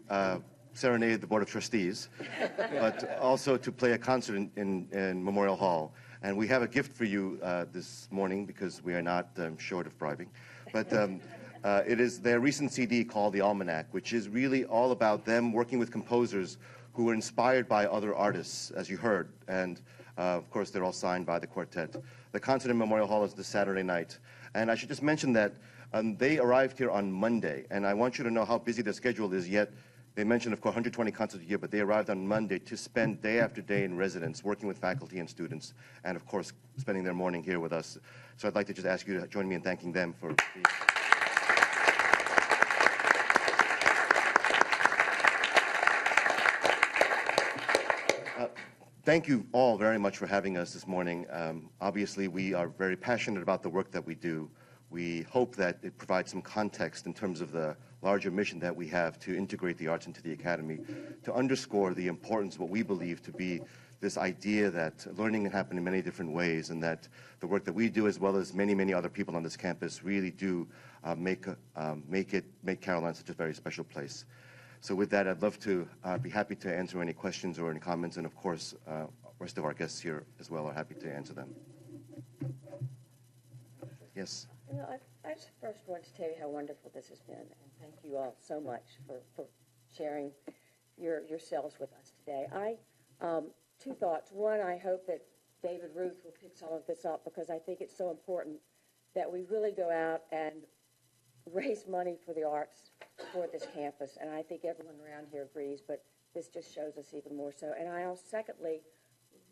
serenade the Board of Trustees, but also to play a concert in Memorial Hall. And we have a gift for you this morning because we are not short of bribing. But it is their recent CD called The Almanac, which is really all about them working with composers who were inspired by other artists, as you heard. And of course, they're all signed by the Quartet. The concert in Memorial Hall is this Saturday night. And I should just mention that they arrived here on Monday. And I want you to know how busy their schedule is, yet they mentioned, of course, 120 concerts a year, but they arrived on Monday to spend day after day in residence, working with faculty and students, and of course, spending their morning here with us. So I'd like to just ask you to join me in thanking them for being Thank you all very much for having us this morning. Obviously, we are very passionate about the work that we do. We hope that it provides some context in terms of the larger mission that we have to integrate the arts into the academy, to underscore the importance of what we believe to be this idea that learning can happen in many different ways, and that the work that we do, as well as many, many other people on this campus, really do make Carolina such a very special place. So with that, I'd love to be happy to answer any questions or any comments, and of course, the rest of our guests here as well are happy to answer them. Yes? You know, I just first want to tell you how wonderful this has been, and thank you all so much for sharing yourselves with us today. Two thoughts. One, I hope that David Ruth will pick some of this up, because I think it's so important that we really go out and raise money for the arts for this campus, and I think everyone around here agrees, but this just shows us even more so. And I also, secondly,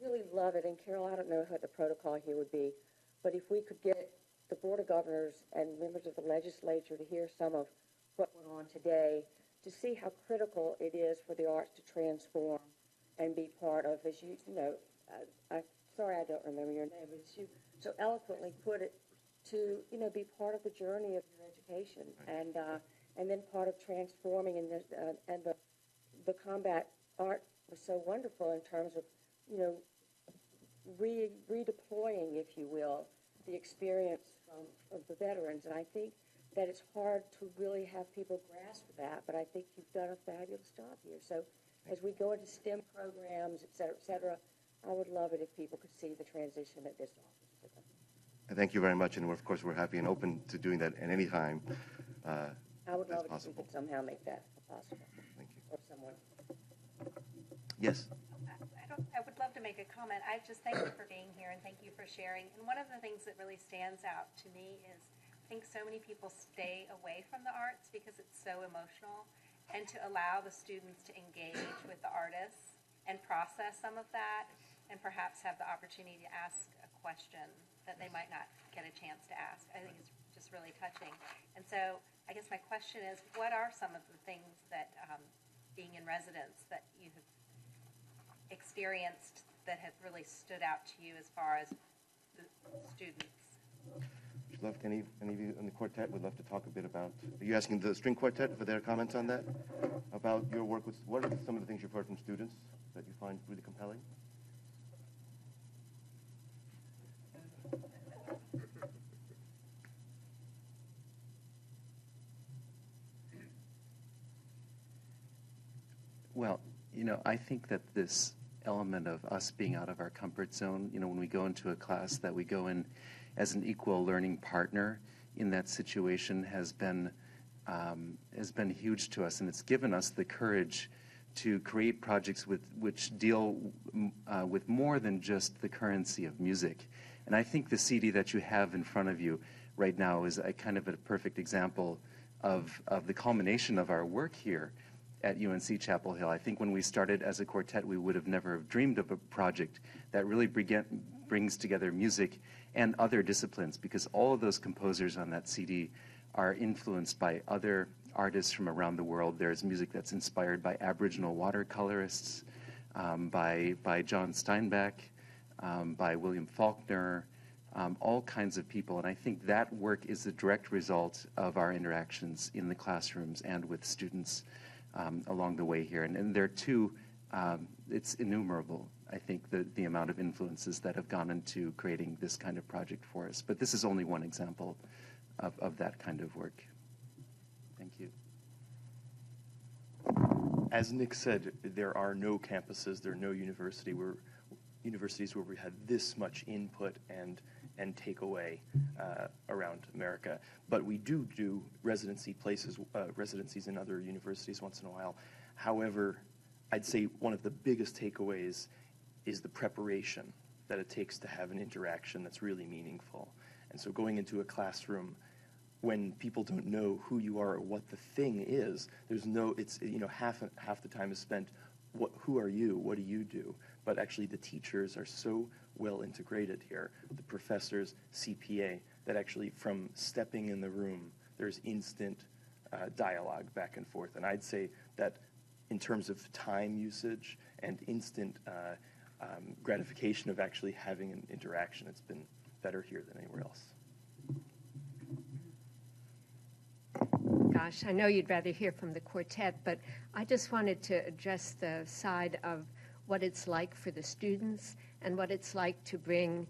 really love it, and Carol, I don't know what the protocol here would be, but if we could get the Board of Governors and members of the legislature to hear some of what went on today, to see how critical it is for the arts to transform and be part of, as you know, I'm sorry I don't remember your name, but as you so eloquently put it, to, you know, be part of the journey of your education, and then part of transforming, and the combat art was so wonderful in terms of, you know, redeploying, if you will, the experience of the veterans. And I think that it's hard to really have people grasp that, but I think you've done a fabulous job here. So as we go into STEM programs, et cetera, I would love it if people could see the transition that this offers to them. Thank you very much, and of course, we're happy and open to doing that at any time. I would love it possible. if we could somehow make that possible. Thank you. Or someone. Yes. I would love to make a comment. I just thank you for being here and thank you for sharing. And one of the things that really stands out to me is I think so many people stay away from the arts because it's so emotional, and to allow the students to engage with the artists and process some of that, and perhaps have the opportunity to ask a question that they might not get a chance to ask, I think is just really touching. And so I guess my question is, what are some of the things that being in residence that you have experienced that have really stood out to you as far as the students? Would you love, any of you in the quartet would love to talk a bit about, are you asking the string quartet for their comments on that? About your work with, what are some of the things you've heard from students that you find really compelling? Well, you know, I think that this element of us being out of our comfort zone, you know, when we go into a class, that we go in as an equal learning partner in that situation has been huge to us, and it's given us the courage to create projects which deal with more than just the currency of music. And I think the CD that you have in front of you right now is a kind of a perfect example of the culmination of our work here at UNC-Chapel Hill. I think when we started as a quartet, we would have never dreamed of a project that really brings together music and other disciplines, because all of those composers on that CD are influenced by other artists from around the world. There's music that's inspired by Aboriginal watercolorists, by John Steinbeck, by William Faulkner, all kinds of people. And I think that work is a direct result of our interactions in the classrooms and with students along the way here. And there are two, it's innumerable, I think, the amount of influences that have gone into creating this kind of project for us. But this is only one example of that kind of work. Thank you. As Nick said, there are no campuses, there are no universities where we had this much input and takeaway around America. But we do residencies in other universities once in a while. However, I'd say one of the biggest takeaways is the preparation that it takes to have an interaction that's really meaningful. And so going into a classroom when people don't know who you are or what the thing is, half the time is spent, who are you, what do you do? But actually the teachers are so well integrated here, the professors, CPA, that actually from stepping in the room, there's instant dialogue back and forth. And I'd say that in terms of time usage and instant gratification of actually having an interaction, it's been better here than anywhere else. Gosh, I know you'd rather hear from the quartet, but I just wanted to address the side of what it's like for the students and what it's like to bring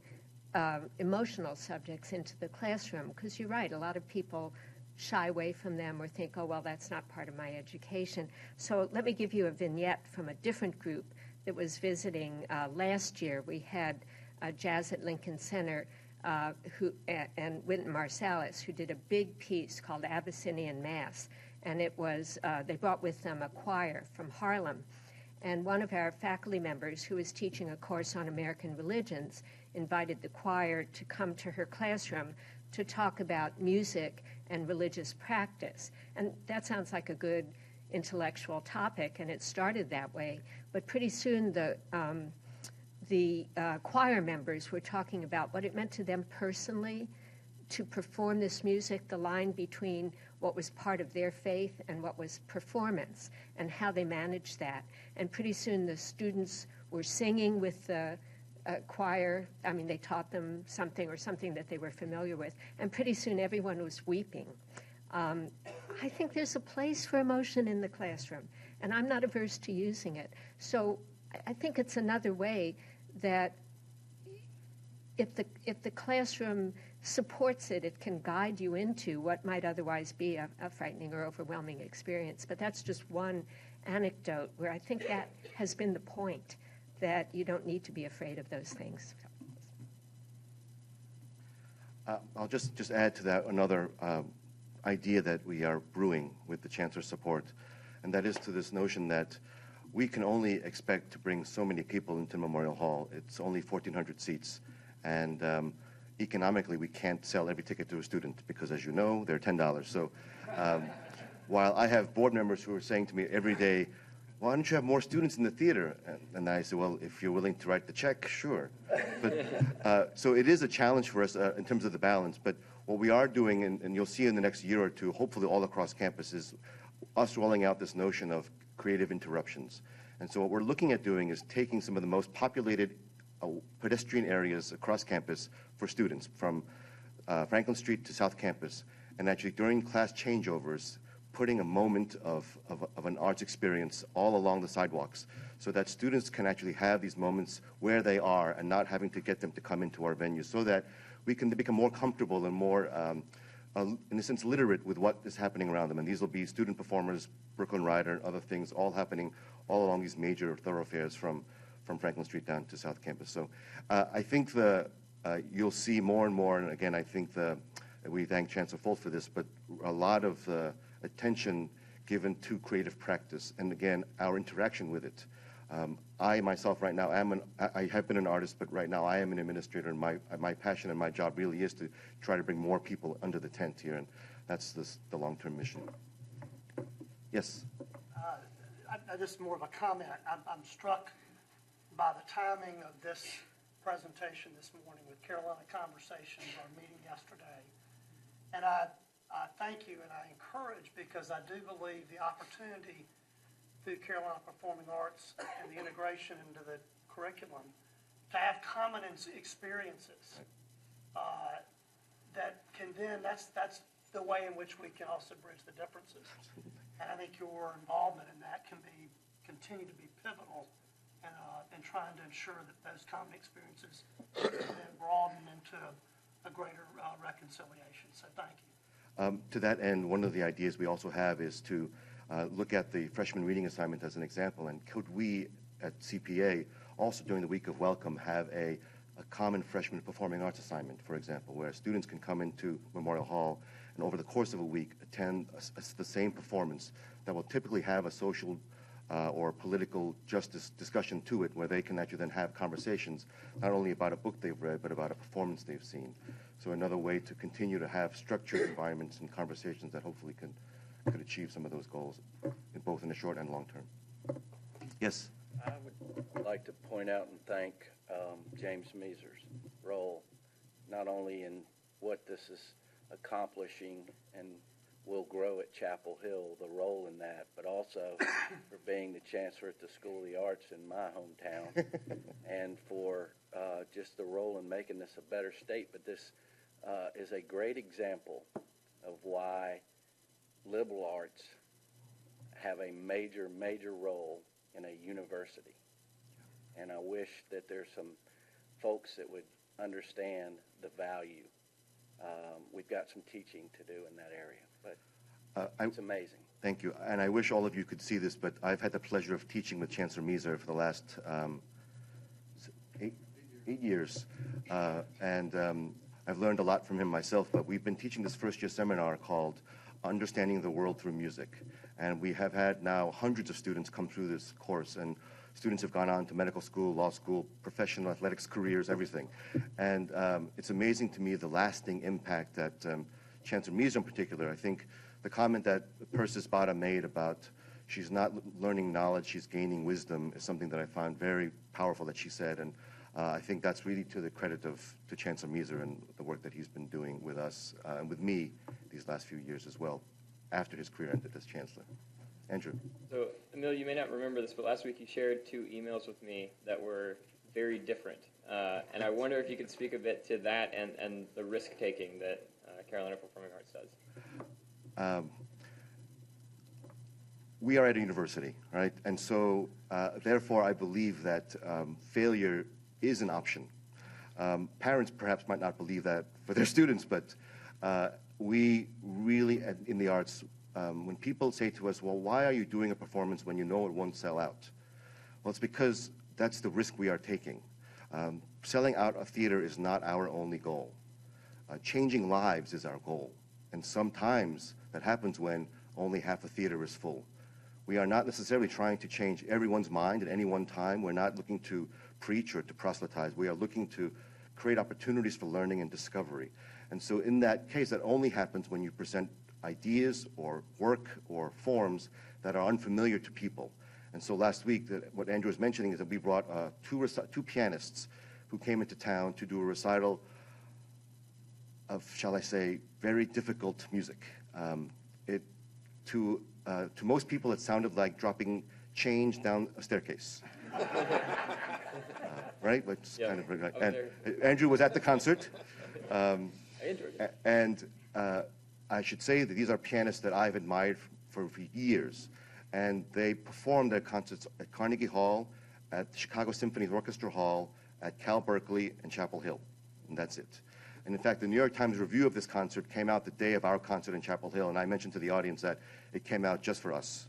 emotional subjects into the classroom. Because you're right, a lot of people shy away from them or think, oh, well, that's not part of my education. So let me give you a vignette from a different group that was visiting last year. We had Jazz at Lincoln Center and Wynton Marsalis, who did a big piece called Abyssinian Mass. And it was, they brought with them a choir from Harlem. And one of our faculty members, who was teaching a course on American religions, invited the choir to come to her classroom to talk about music and religious practice. And that sounds like a good intellectual topic, and it started that way. But pretty soon the choir members were talking about what it meant to them personally to perform this music, the line between what was part of their faith and what was performance, and how they managed that. And pretty soon the students were singing with the choir. I mean, they taught them something or something that they were familiar with. And pretty soon everyone was weeping. I think there's a place for emotion in the classroom, and I'm not averse to using it. So I think it's another way that if the classroom supports it, it can guide you into what might otherwise be a frightening or overwhelming experience. But that's just one anecdote where I think that has been the point, that you don't need to be afraid of those things. I'll just add to that another idea that we are brewing with the Chancellor's support, and that is to this notion that we can only expect to bring so many people into Memorial Hall. It's only 1,400 seats, and economically we can't sell every ticket to a student because, as you know, they're $10. So while I have board members who are saying to me every day, why don't you have more students in the theater? And I say, well, if you're willing to write the check, sure. But so it is a challenge for us in terms of the balance. But what we are doing, and you'll see in the next year or two, hopefully all across campus, is us rolling out this notion of creative interruptions. And so what we're looking at doing is taking some of the most populated pedestrian areas across campus for students, from Franklin Street to South Campus, and actually during class changeovers, putting a moment of an arts experience all along the sidewalks so that students can actually have these moments where they are and not having to get them to come into our venue, so that we can become more comfortable and more, in a sense, literate with what is happening around them. And these will be student performers, Brooklyn Ryder, and other things, all happening all along these major thoroughfares from Franklin Street down to South Campus. So I think you'll see more and more, and again, I think we thank Chancellor Folt for this, but a lot of attention given to creative practice, and again, our interaction with it. I myself right now I have been an artist, but right now I am an administrator, and my passion and my job really is to try to bring more people under the tent here, and that's the long-term mission. Yes? This is more of a comment. I'm struck by the timing of this presentation this morning with Carolina Conversations, our meeting yesterday. And I thank you and I encourage, because I do believe the opportunity through Carolina Performing Arts and the integration into the curriculum to have common experiences that can then, that's the way in which we can also bridge the differences. And I think your involvement in that can continue to be pivotal in trying to ensure that those common experiences then broaden into a greater reconciliation. So thank you. To that end, one of the ideas we also have is to Look at the freshman reading assignment as an example, and could we at CPA also during the week of welcome have a common freshman performing arts assignment, for example, where students can come into Memorial Hall and over the course of a week attend the same performance that will typically have a social or political justice discussion to it, where they can actually then have conversations not only about a book they've read, but about a performance they've seen. So another way to continue to have structured environments and conversations that hopefully could achieve some of those goals, both in the short and long term. Yes? I would like to point out and thank James Measer's role, not only in what this is accomplishing and will grow at Chapel Hill, the role in that, but also for being the chancellor at the School of the Arts in my hometown, and for just the role in making this a better state. But this is a great example of why liberal arts have a major, major role in a university. And I wish that there's some folks that would understand the value. We've got some teaching to do in that area, but it's amazing. Thank you. And I wish all of you could see this, but I've had the pleasure of teaching with Chancellor Measer for the last 8 years. I've learned a lot from him myself, but we've been teaching this first-year seminar called Understanding the World Through Music. And we have had now hundreds of students come through this course, and students have gone on to medical school, law school, professional athletics careers, everything. And it's amazing to me the lasting impact that Chancellor Measer in particular, I think the comment that Persis Bada made about she's not learning knowledge, she's gaining wisdom is something that I found very powerful that she said. And I think that's really to the credit to Chancellor Measer and the work that he's been doing with us and with me these last few years as well, after his career ended as Chancellor. Andrew. So, Emil, you may not remember this, but last week you shared 2 emails with me that were very different. And I wonder if you could speak a bit to that and the risk-taking that Carolina Performing Arts does. We are at a university, right? And so, therefore, I believe that failure is an option. Parents perhaps might not believe that for their students, but we really, in the arts, when people say to us, well, why are you doing a performance when you know it won't sell out? Well, it's because that's the risk we are taking. Selling out a theater is not our only goal. Changing lives is our goal. And sometimes that happens when only half a theater is full. We are not necessarily trying to change everyone's mind at any one time. We're not looking to preach or to proselytize. We are looking to create opportunities for learning and discovery. And so in that case, that only happens when you present ideas or work or forms that are unfamiliar to people. And so last week, what Andrew was mentioning is that we brought two pianists who came into town to do a recital of, shall I say, very difficult music. To most people, it sounded like dropping change down a staircase. Right? Kind of, and Andrew was at the concert. I enjoyed it. And I should say that these are pianists that I've admired for years. And they performed their concerts at Carnegie Hall, at the Chicago Symphony Orchestra Hall, at Cal Berkeley, and Chapel Hill. And that's it. And in fact, the New York Times review of this concert came out the day of our concert in Chapel Hill, and I mentioned to the audience that it came out just for us.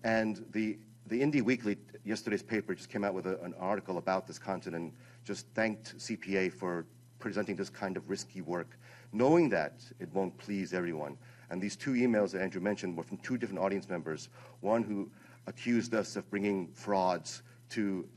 And the Indie Weekly, yesterday's paper, just came out with an article about this concert and just thanked CPA for presenting this kind of risky work, knowing that it won't please everyone. And these 2 emails that Andrew mentioned were from 2 different audience members, one who accused us of bringing frauds to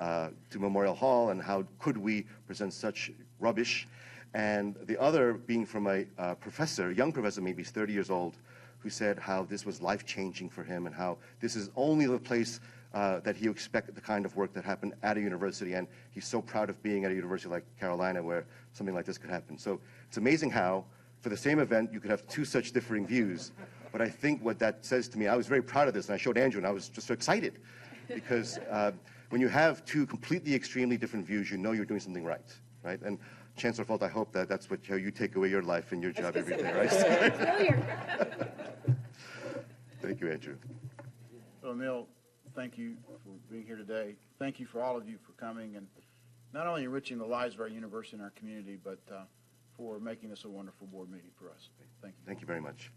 Memorial Hall and how could we present such rubbish, and the other being from a professor, a young professor, maybe he's 30 years old, who said how this was life-changing for him and how this is only the place that he expected the kind of work that happened at a university, and he's so proud of being at a university like Carolina where something like this could happen. So it's amazing how, for the same event, you could have 2 such differing views. But I think what that says to me, I was very proud of this, and I showed Andrew, and I was just so excited. Because when you have 2 completely extremely different views, you know you're doing something right? And Chancellor Folt, I hope that that's how you take away your life and your job every day, right? Thank you, Andrew. So, Emil, thank you for being here today. Thank you for all of you for coming and not only enriching the lives of our university and our community, but for making this a wonderful board meeting for us. Thank you. Thank you very much.